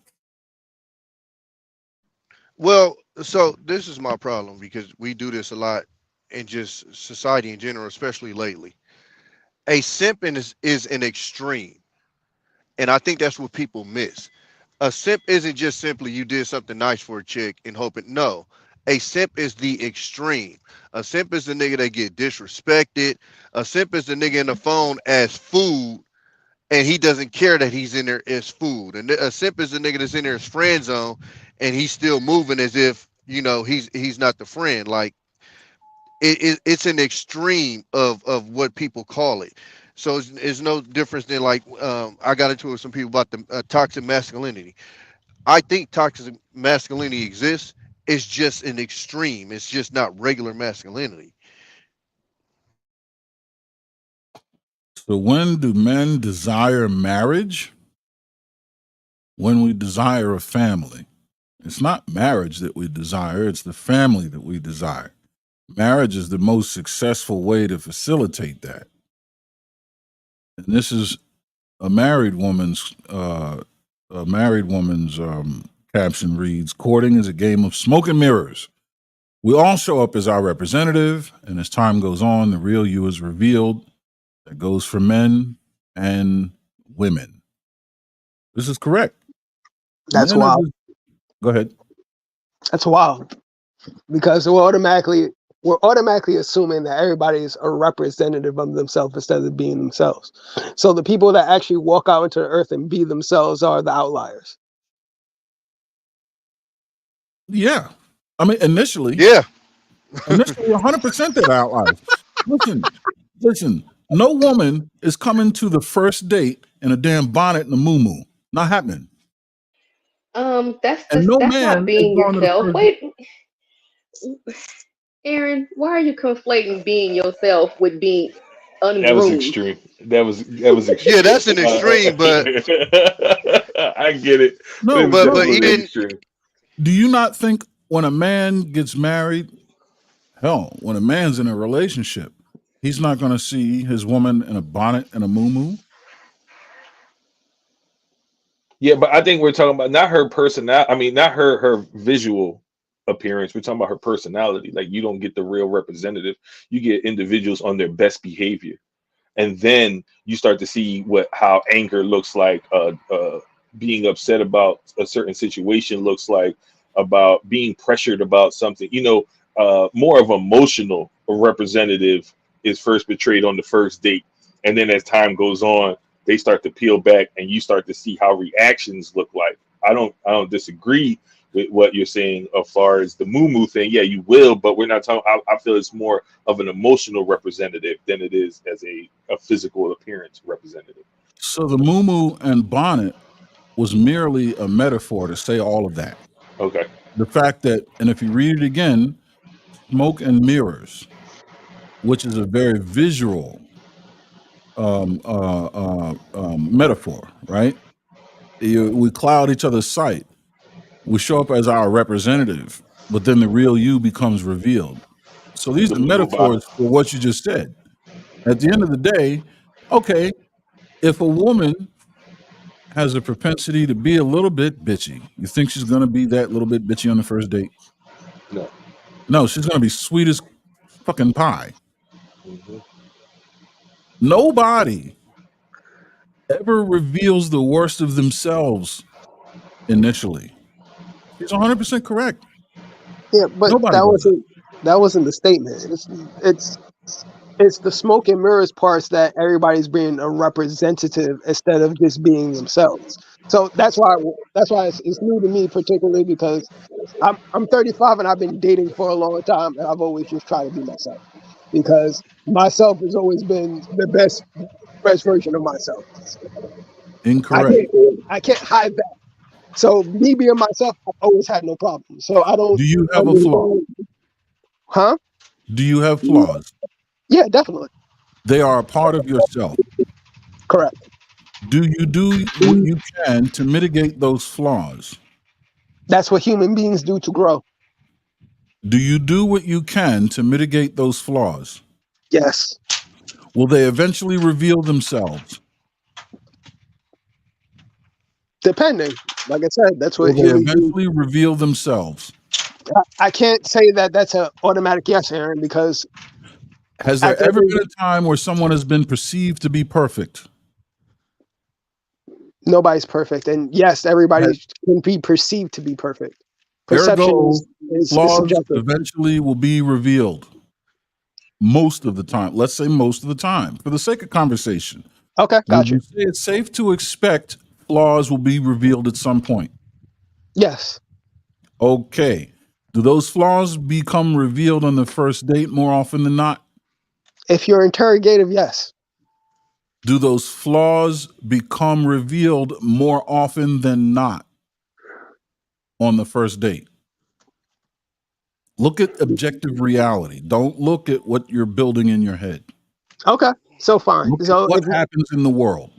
Well, so this is my problem because we do this a lot in just society in general, especially lately. A simping is an extreme, and I think that's what people miss. A simp isn't just simply you did something nice for a chick and hoping. No, a simp is the extreme. A simp is the nigga that get disrespected. A simp is the nigga in the phone as food, and he doesn't care that he's in there as food. And a simp is the nigga that's in there as friend zone, and he's still moving as if he's not the friend. Like it's an extreme of what people call it. So it's no difference than like I got into it with some people about the toxic masculinity. I think toxic masculinity exists. It's just an extreme. It's just not regular masculinity. So when do men desire marriage? When we desire a family. It's not marriage that we desire, it's the family that we desire. Marriage is the most successful way to facilitate that. And this is a married woman's caption reads, courting is a game of smoke and mirrors. We all show up as our representative, and as time goes on, the real you is revealed. That goes for men and women. This is correct. That's Men are wild. go ahead. That's wild. Because we're automatically assuming that everybody is a representative of themselves instead of being themselves. So the people that actually walk out into the earth and be themselves are the outliers. Yeah. I mean, initially, Yeah. 100% they're outliers. Listen, no woman is coming to the first date in a damn bonnet and a muumuu. Not happening. That's And just no that's not man is being going to the yourself. first. Wait, Aaron, why are you conflating being yourself with being That was ungroomed? extreme. That was Yeah, extreme. that's an extreme, but I get it, but it No, was but no. but definitely an even extreme. Do you not think when a man gets married, hell, when a man's in a relationship, he's not going to see his woman in a bonnet and a muumuu? Yeah, but I think we're talking about not her personality. I mean, not her visual appearance. We're talking about her personality. Like you don't get the real representative. You get individuals on their best behavior, and then you start to see what how anger looks like, being upset about a certain situation looks like, about being pressured about something. More of emotional representative is first portrayed on the first date, and then as time goes on, they start to peel back, and you start to see how reactions look like. I don't disagree with what you're saying as far as the moo thing. Yeah, you will, but we're not talking. I feel it's more of an emotional representative than it is as a physical appearance representative. So the muumuu and bonnet was merely a metaphor to say all of that. Okay. The fact that, and if you read it again, smoke and mirrors, which is a very visual metaphor, right? We cloud each other's sight. We show up as our representative, but then the real you becomes revealed. So these The are Mumbai. metaphors for what you just said. At the end of the day, okay, if a woman has a propensity to be a little bit bitchy, you think she's going to be that little bit bitchy on the first date? No. No, she's going to be sweet as fucking pie. Hmm. Nobody ever reveals the worst of themselves initially. She's 100% correct. Yeah, but Nobody does that. that wasn't the statement. It's the smoke and mirrors parts that everybody's being a representative instead of just being themselves. So that's why it's new to me, particularly because I'm 35 and I've been dating for a long time, and I've always just tried to be myself because myself has always been the best version of myself. I Incorrect. can't I can't hide that. So me being myself, I've always had no problem. So I don't Do you have a flaw? understand, huh? Do you have flaws? Yeah, definitely. They are a part of yourself. Correct. Do you do what you can to mitigate those flaws? That's what human beings do to grow. Do you do what you can to mitigate those flaws? Yes. Will they eventually reveal themselves? Depending. Like I said, that's Will what they human beings. eventually reveal themselves? I can't say that that's an automatic yes, Aaron, because Has at there the end ever of been the, a time where someone has been perceived to be perfect? nobody's perfect, and yes, Has, everybody can be perceived to be perfect. Perception ergo, is flaws subjective. eventually will be revealed. Most of the time. Let's say most of the time. For the sake of conversation, Okay, would gotcha. you say it's safe to expect flaws will be revealed at some point? Yes. Okay. Do those flaws become revealed on the first date more often than not? If you're interrogative, yes. Do those flaws become revealed more often than not on the first date? Look at objective reality. Don't look at what you're building in your head. Okay. So fine. Look at So what if happens in the world.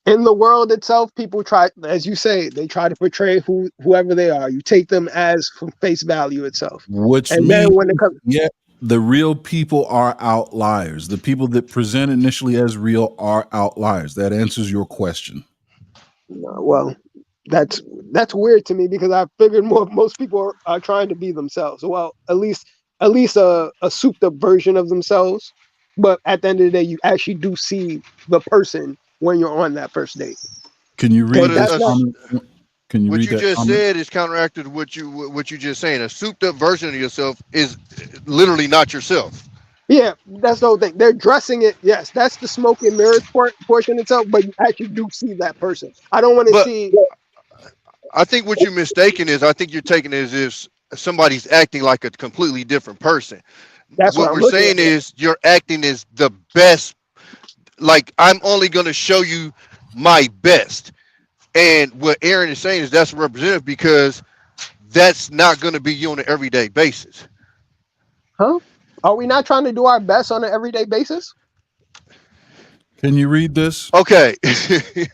in the world itself, people try, as you say, they try to portray whoever they are. You take them as from face value itself, Which and then means, when it comes, yeah, the real people are outliers. The people that present initially as real are outliers. That answers your question. well, that's that's weird to me because I figured most people are trying to be themselves. Well, at least a souped up version of themselves. But at the end of the day, you actually do see the person when you're on that first date. Can you but read That's that not. comment? Can you what read you that just comment? said is counteracted what you just saying. A souped up version of yourself is literally not yourself. Yeah, that's the whole thing. They're dressing it. Yes, that's the smoke and mirrors portion itself, but you actually do see that person. I don't want to But see. I think what you're mistaken is I think you're taking it as if somebody's acting like a completely different person. That's what What I'm we're looking saying at. is you're acting as the best. Like I'm only going to show you my best. And what Aaron is saying is that's representative because that's not going to be you on an everyday basis. Huh? Are we not trying to do our best on an everyday basis? Can you read this? Okay. Can you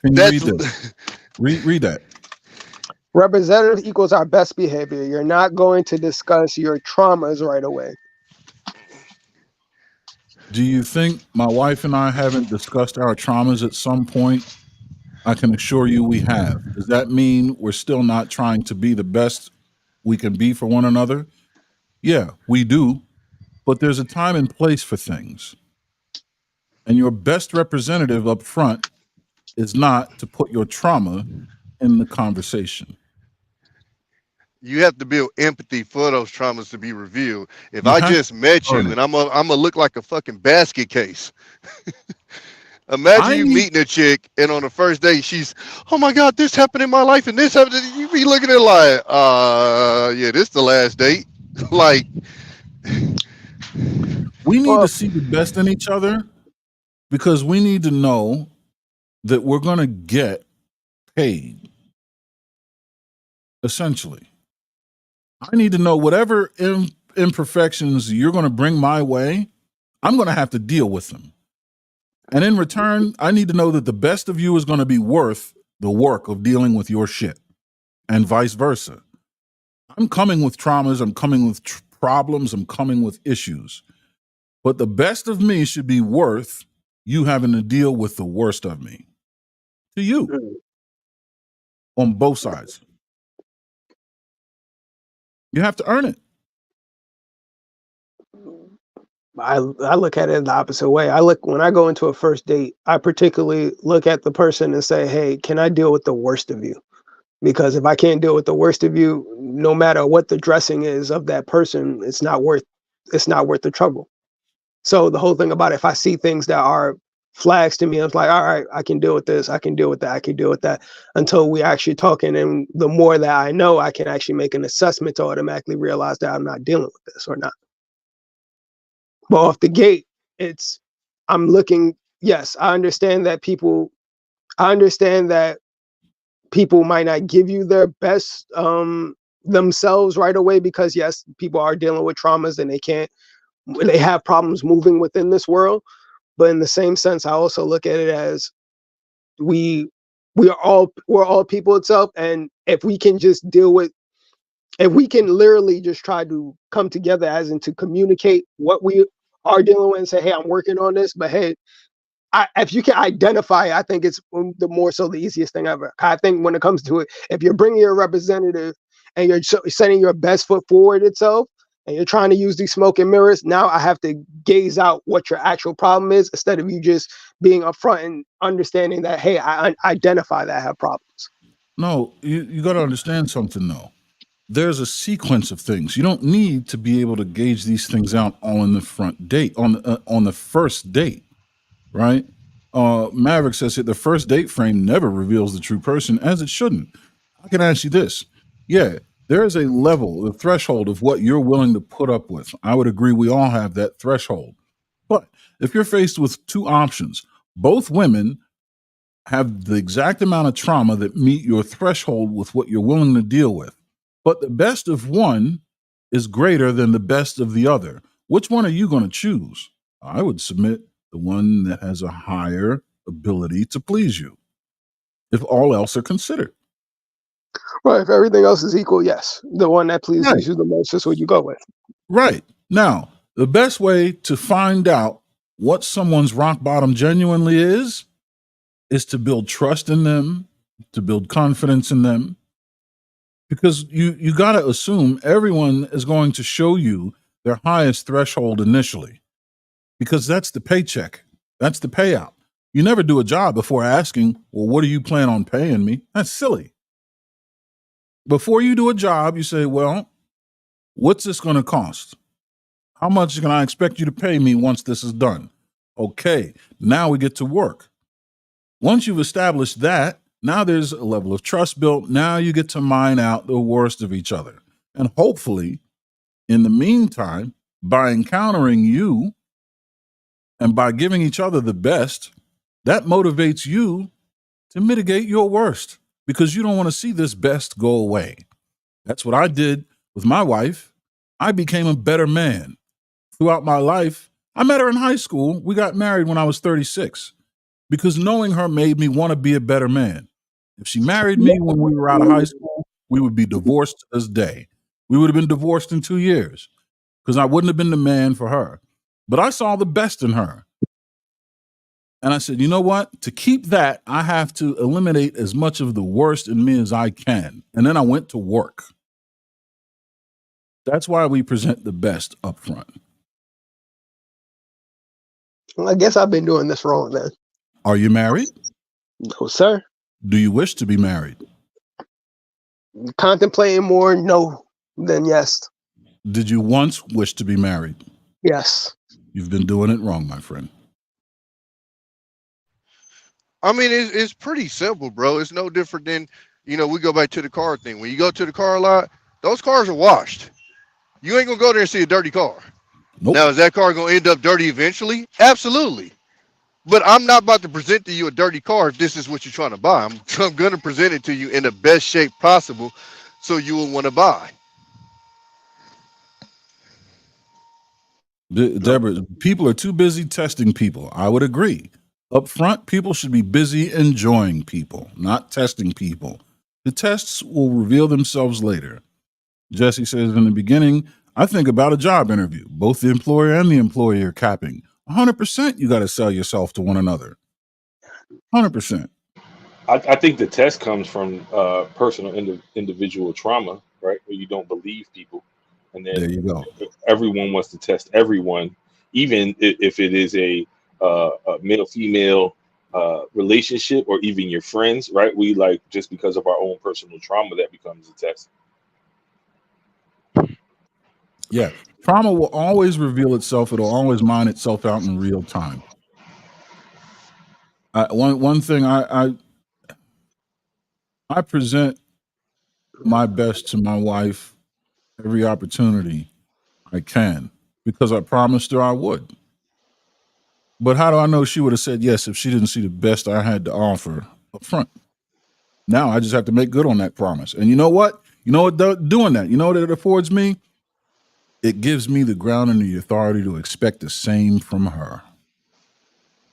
read That's this? Read that. Representative equals our best behavior. You're not going to discuss your traumas right away. Do you think my wife and I haven't discussed our traumas at some point? I can assure you we have. Does that mean we're still not trying to be the best we can be for one another? Yeah, we do. But there's a time and place for things. And your best representative up front is not to put your trauma in the conversation. you have to build empathy for those traumas to be revealed. If You I have just met to earn you it. and I'm gonna look like a fucking basket case. Imagine I you need meeting a chick and on the first day she's, oh my God, this happened in my life and this happened. You be looking at it like, yeah, this the last date. Like, we need to Well, see the best in each other because we need to know that we're going to get paid, essentially. I need to know whatever imperfections you're going to bring my way, I'm going to have to deal with them. And in return, I need to know that the best of you is going to be worth the work of dealing with your shit, and vice versa. I'm coming with traumas, I'm coming with problems, I'm coming with issues. But the best of me should be worth you having to deal with the worst of me. To you, on both sides. You have to earn it. I look at it the opposite way. When I go into a first date, I particularly look at the person and say, hey, can I deal with the worst of you? Because if I can't deal with the worst of you, no matter what the dressing is of that person, it's not worth the trouble. So the whole thing about it, if I see things that are flags to me, I'm like, all right, I can deal with this, I can deal with that, I can deal with that, until we actually talking. And the more that I know, I can actually make an assessment to automatically realize that I'm not dealing with this or not. But off the gate, I'm looking, yes, I understand that people might not give you their best themselves right away, because yes, people are dealing with traumas and they have problems moving within this world. But in the same sense, I also look at it as we're all people itself. And if we can literally just try to come together as in to communicate what we are dealing with and say, hey, I'm working on this, but hey, if you can identify, I think it's the more so the easiest thing ever. I think when it comes to it, if you're bringing your representative and you're setting your best foot forward itself, and you're trying to use these smoke and mirrors, now I have to gaze out what your actual problem is, instead of you just being upfront and understanding that, hey, I identify that I have problems. No, you got to understand something, though. There's a sequence of things. You don't need to be able to gauge these things out on the front date, on the first date, right? Maverick says that the first date frame never reveals the true person, as it shouldn't. I can ask you this. Yeah, there is a level, the threshold of what you're willing to put up with. I would agree we all have that threshold. But if you're faced with two options, both women have the exact amount of trauma that meet your threshold with what you're willing to deal with, but the best of one is greater than the best of the other. Which one are you going to choose? I would submit the one that has a higher ability to please you, if all else are considered. Well, if everything else is equal, yes, the one that Right. pleases you the most is what you go with. Right. Now, the best way to find out what someone's rock bottom genuinely is to build trust in them, to build confidence in them, because you got to assume everyone is going to show you their highest threshold initially, because that's the paycheck, that's the payout. You never do a job before asking, well, what do you plan on paying me? That's silly. Before you do a job, you say, well, what's this going to cost? How much can I expect you to pay me once this is done? Okay, now we get to work. Once you've established that, now there's a level of trust built. Now you get to mine out the worst of each other. And hopefully, in the meantime, by encountering you and by giving each other the best, that motivates you to mitigate your worst, because you don't want to see this best go away. That's what I did with my wife. I became a better man. Throughout my life, I met her in high school. We got married when I was 36 because knowing her made me want to be a better man. If she married me when we were out of high school, we would be divorced to this day. We would have been divorced in 2 years because I wouldn't have been the man for her. But I saw the best in her. And I said, you know what? To keep that, I have to eliminate as much of the worst in me as I can. And then I went to work. That's why we present the best up front. Well, I guess I've been doing this wrong then. Are you married? No, sir. Do you wish to be married? Contemplating more no than yes. Did you once wish to be married? Yes. You've been doing it wrong, my friend. I mean, it's pretty simple, bro. It's no different than, we go back to the car thing. When you go to the car lot, those cars are washed. You ain't gonna go there and see a dirty car. Nope. Now, is that car gonna end up dirty eventually? Absolutely. But I'm not about to present to you a dirty car if this is what you're trying to buy. I'm gonna present it to you in the best shape possible so you will want to buy. Deborah, people are too busy testing people. I would agree. Up front, people should be busy enjoying people, not testing people. The tests will reveal themselves later. Jesse says in the beginning, I think about a job interview. Both the employer and the employee are capping. 100% you got to sell yourself to one another. 100%. I think the test comes from personal individual trauma, right? Where you don't believe people, and There then you go. everyone wants to test everyone, even if it is a male-female relationship or even your friends, right? We like just because of our own personal trauma that becomes a test. Yeah. Trauma will always reveal itself. It'll always mine itself out in real time. One thing I present my best to my wife every opportunity I can because I promised her I would. But how do I know she would have said yes if she didn't see the best I had to offer up front? Now I just have to make good on that promise. And you know what? Doing that, you know what it affords me? It gives me the ground and the authority to expect the same from her.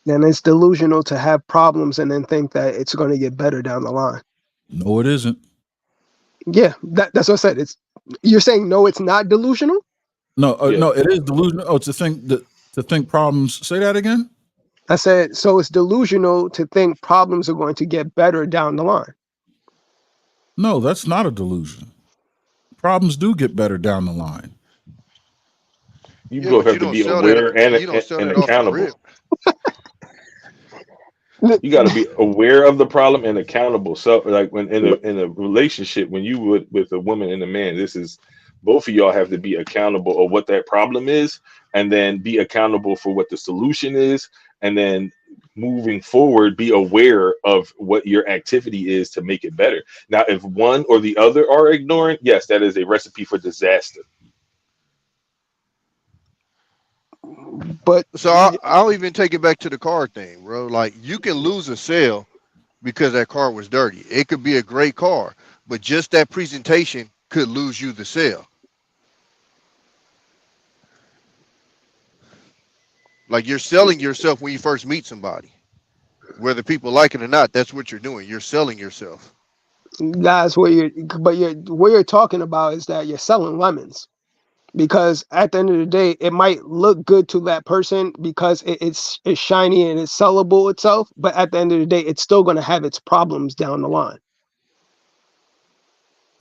Then it's delusional to have problems and then think that it's going to get better down the line. No, it isn't. Yeah, that's what I said. You're saying no, it's not delusional? No, Yeah. no, it is delusional. Oh, to think problems. Say that again. I said, so it's delusional to think problems are going to get better down the line. No, that's not a delusion. Problems do get better down the line. You Yeah, both but have to be aware and off the accountable. rip. You got to be aware of the problem and accountable. So, like when in a relationship, when you would with a woman and a man, this is both of y'all have to be accountable of what that problem is, and then be accountable for what the solution is, and then moving forward, be aware of what your activity is to make it better. Now, if one or the other are ignorant, yes, that is a recipe for disaster. But So I'll even take it back to the car thing, bro. Like, you can lose a sale because that car was dirty. It could be a great car, but just that presentation could lose you the sale. Like, you're selling yourself when you first meet somebody. Whether people like it or not, that's what you're doing. You're selling yourself. that's what what you're talking about is that you're selling lemons. Because at the end of the day, it might look good to that person because it's shiny and it's sellable itself. But at the end of the day, it's still going to have its problems down the line.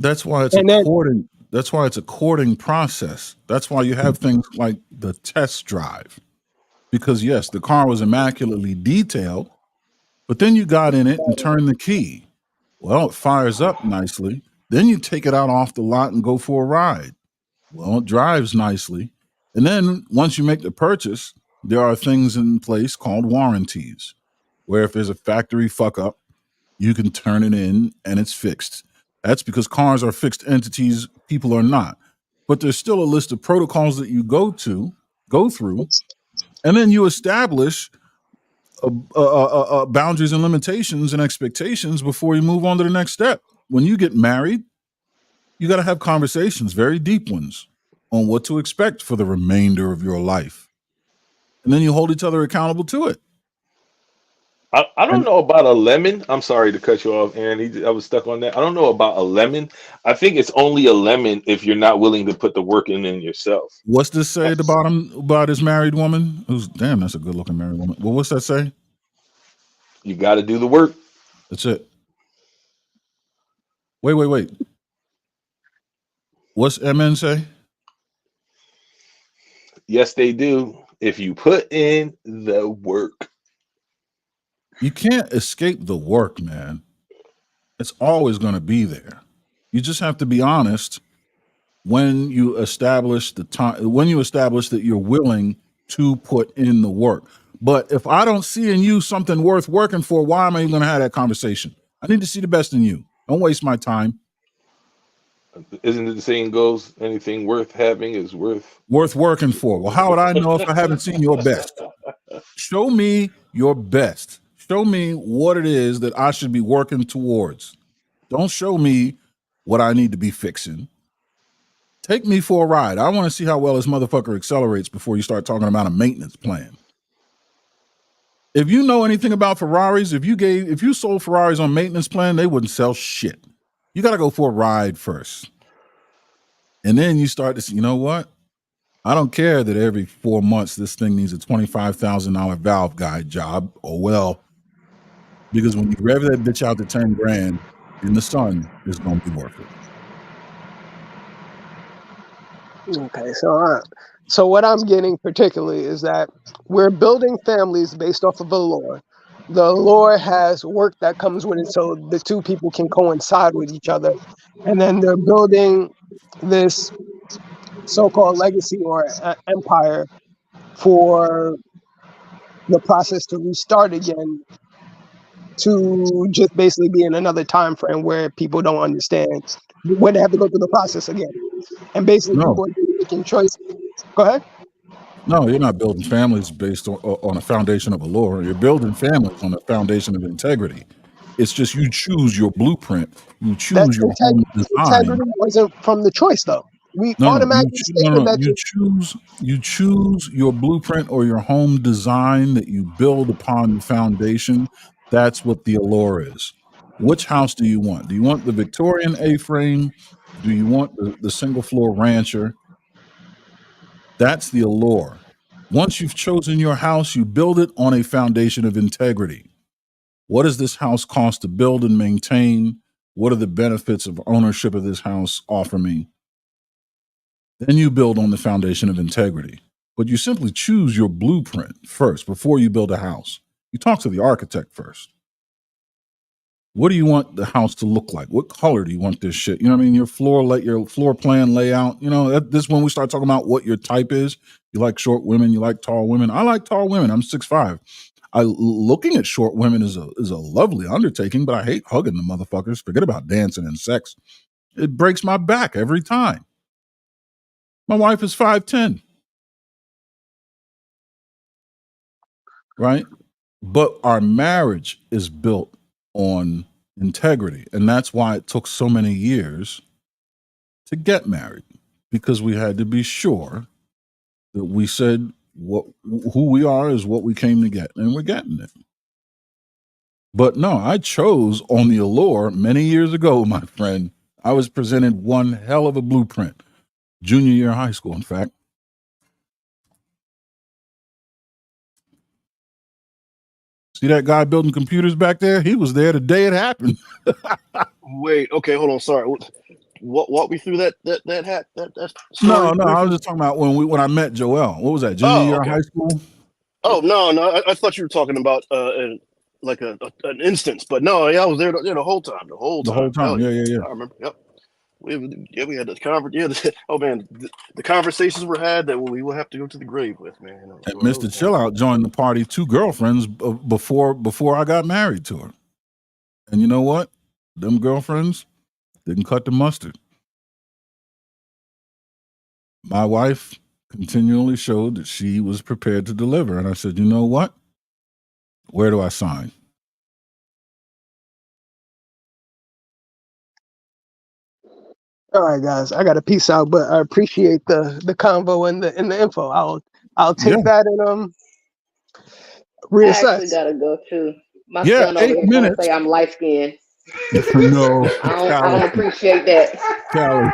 That's why it's courting. That's why it's a courting process. That's why you have things like the test drive. Because yes, the car was immaculately detailed, but then you got in it and turned the key. Well, it fires up nicely. Then you take it out off the lot and go for a ride. Well, it drives nicely. And then once you make the purchase, there are things in place called warranties, where if there's a factory fuck up, you can turn it in and it's fixed. That's because cars are fixed entities, people are not. But there's still a list of protocols that you go through, and then you establish boundaries and limitations and expectations before you move on to the next step. When you get married, you got to have conversations, very deep ones. on what to expect for the remainder of your life. And then you hold each other accountable to it. I don't And know about a lemon. I'm sorry to cut you off, Aaron. I was stuck on that. I don't know about a lemon. I think it's only a lemon if you're not willing to put the work in yourself. what's this say at the That's bottom about his married woman? Who's damn, that's a good looking married woman. Well, what's that say? you got to do the work. That's it. Wait. What's MN say? Yes, they do. If you put in the work. You can't escape the work, man. It's always going to be there. You just have to be honest when you establish the time, when you establish that you're willing to put in the work. But if I don't see in you something worth working for, why am I even going to have that conversation? I need to see the best in you. Don't waste my time. Isn't it the saying goes, anything worth having is worth Working for. Well, how would I know if I haven't seen your best? Show me your best. Show me what it is that I should be working towards. Don't show me what I need to be fixing. Take me for a ride. I want to see how well this motherfucker accelerates before you start talking about a maintenance plan. If you know anything about Ferraris, if you sold Ferraris on maintenance plan, they wouldn't sell shit. You got to go for a ride first. And then you start to see, you know what? I don't care that every 4 months this thing needs a $25,000 valve guide job. Oh, well, because when you rev that bitch out to 10 grand in the sun, it's going to be worth it. Okay, so what I'm getting particularly is that we're building families based off of a lore. The lore has work that comes with it, so the two people can coincide with each other, and then they're building this so-called legacy or empire for the process to restart again, to just basically be in another time frame where people don't understand, where they have to go through the process again, and basically No, people are making choices. Go ahead. no, you're not building families based on a foundation of a lore. You're building families on a foundation of integrity. It's just you choose your blueprint. You That choose your home design. integrity wasn't from the choice, though. We No, automatically stated that you choose your blueprint or your home design that you build upon the foundation. That's what the allure is. Which house do you want? Do you want the Victorian A-frame? Do you want the single floor rancher? That's the allure. Once you've chosen your house, you build it on a foundation of integrity. What does this house cost to build and maintain? What are the benefits of ownership of this house offer me? Then you build on the foundation of integrity. But you simply choose your blueprint first before you build a house. You talk to the architect first. What do you want the house to look like? What color do you want this shit? You know what I mean? Your floor plan layout. You know, this is when we start talking about what your type is. You like short women, you like tall women. I like tall women. I'm 6'5". Looking at short women is a lovely undertaking, but I hate hugging the motherfuckers. Forget about dancing and sex. It breaks my back every time. My wife is 5'10", right? But our marriage is built on integrity. And that's why it took so many years to get married, because we had to be sure that we said who we are is what we came to get, and we're getting it. But no, I chose on the allure many years ago, my friend. I was presented one hell of a blueprint. Junior year of high school, in fact. See that guy building computers back there? He was there the day it happened. Wait, okay, hold on. Sorry. Walk me through that story No, I briefly. was just talking about when I met Joel. What was that? Junior Oh, year of okay. high school? Oh no, I thought you were talking about an instance, but no, yeah, I was there the whole time. The whole The whole time. Hell time. Yeah. I remember. Yep. We had this conversation. Yeah, oh man, the conversations were had that we will have to go to the grave with, man. And Mr. Chill Out joined the party 2 girlfriends before I got married to her. And you know what? Them girlfriends didn't cut the mustard. My wife continually showed that she was prepared to deliver. And I said, you know what? Where do I sign? All right, guys, I got to peace out, but I appreciate the convo and the info. I'll Yeah, take that and I actually reassess. gotta go too. My yeah, son over 8 here trying to minutes. say I'm light skinned. No, I Callie, don't appreciate that. Callie.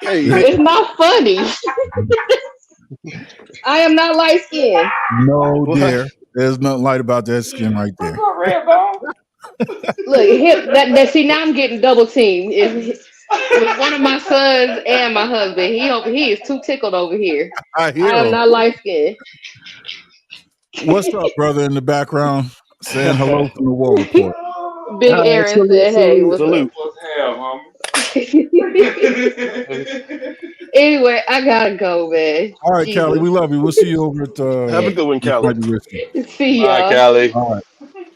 Hey, Yeah, hey, It's not funny. I am not light skinned. no, what? dear. There's nothing light about that skin right there. Look, that see now I'm getting double teamed. With one of my sons and my husband. He is too tickled over here. I I hear am him. not light skinned. What's up, brother, in the background? Saying hello from the War Report. Big All right, Aaron salute, said, "Hey, salute. what's up?" Salute. Anyway, I gotta go, man. All right, Callie, Jesus. we love you. We'll see you over at Have a good one, This Callie. Might Be Risky. See All right, y'all. Callie. All right.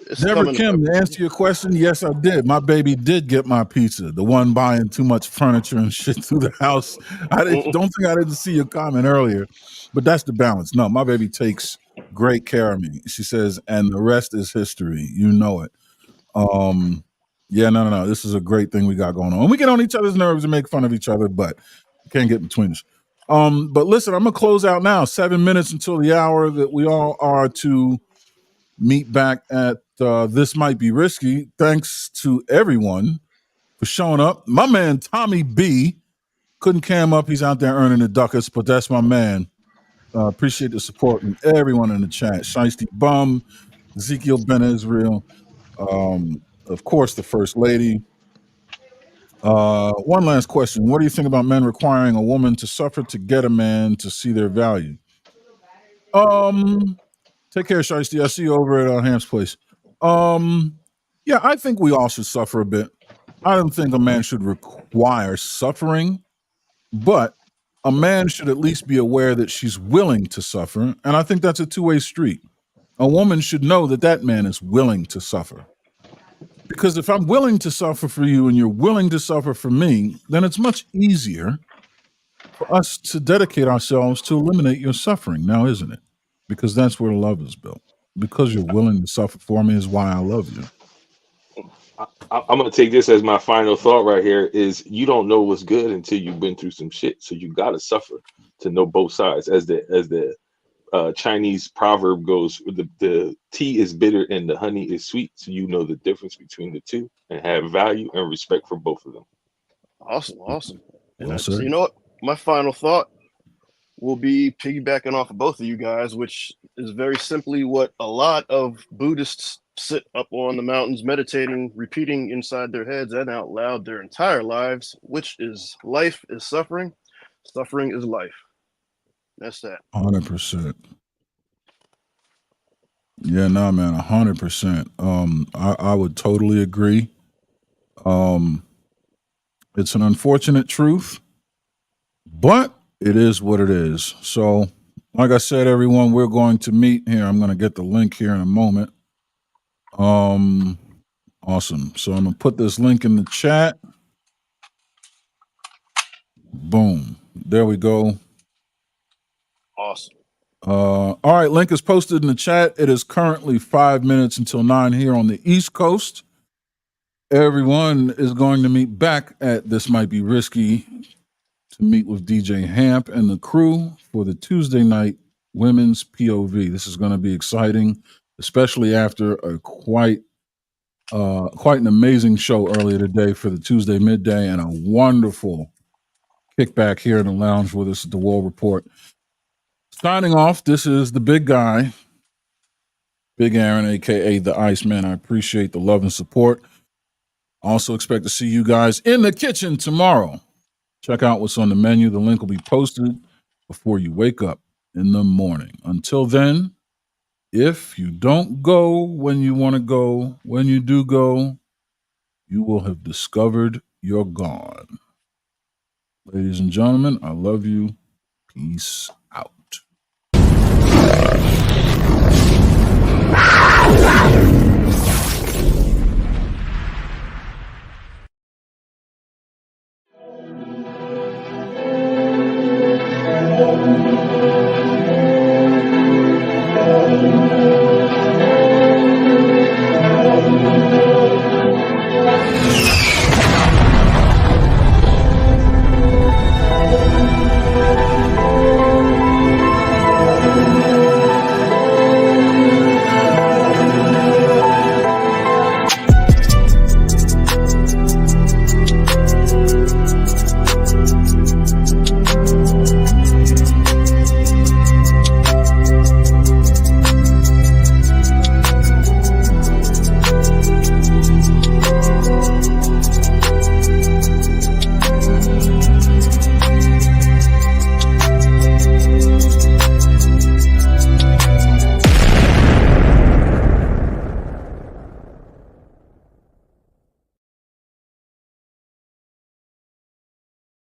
It's Deborah coming. Kim, to answer your question, yes, I did. My baby did get my pizza. The one buying too much furniture and shit through the house. Don't think I didn't see your comment earlier, but that's the balance. No, my baby takes great care of me. She says, and the rest is history. You know it. Yeah, no. This is a great thing we got going on. We get on each other's nerves and make fun of each other, but we can't get between us. But listen, I'm gonna close out now. 7 minutes until the hour that we all are to meet back at This Might Be Risky. Thanks to everyone for showing up. My man Tommy B couldn't cam up. He's out there earning the ducats, but that's my man. Appreciate the support from everyone in the chat. Shiesty Bum, Ezekiel Ben Israel, of course, the First Lady. One last question. What do you think about men requiring a woman to suffer to get a man to see their value? Take care, Shiesty. I see you over at Ham's place. Yeah, I think we all should suffer a bit. I don't think a man should require suffering, but a man should at least be aware that she's willing to suffer. And I think that's a two-way street. A woman should know that that man is willing to suffer. Because if I'm willing to suffer for you and you're willing to suffer for me, then it's much easier for us to dedicate ourselves to eliminate your suffering now, isn't it? Because that's where love is built. Because you're willing to suffer for me is why I love you. I'm gonna take this as my final thought right here. Is you don't know what's good until you've been through some shit. So you gotta suffer to know both sides. As the Chinese proverb goes, the tea is bitter and the honey is sweet. So you know the difference between the two and have value and respect for both of them. Awesome. Well So said. you know what? My final thought will be piggybacking off of both of you guys, which is very simply what a lot of Buddhists sit up on the mountains meditating, repeating inside their heads and out loud their entire lives, which is life is suffering, suffering is life. That's that. 100%. Yeah, no, man, 100%. I would totally agree. It's an unfortunate truth, but it is what it is. So, like I said, everyone, we're going to meet here. I'm going to get the link here in a moment. Awesome. So I'm going to put this link in the chat. Boom. There we go. Awesome. All right, link is posted in the chat. It is currently 5 minutes until 9 here on the East Coast. Everyone is going to meet back at This Might Be Risky to meet with DJ Hamp and the crew for the Tuesday night Women's P.O.V. This is going to be exciting, especially after a quite an amazing show earlier today for the Tuesday midday and a wonderful kickback here in the lounge with us at the War Report. Signing off, this is the big guy, Big Aaron, a.k.a. the Iceman. I appreciate the love and support. Also expect to see you guys in the kitchen tomorrow. Check out what's on the menu. The link will be posted before you wake up in the morning. Until then, if you don't go when you want to go, when you do go, you will have discovered you're gone. Ladies and gentlemen, I love you. Peace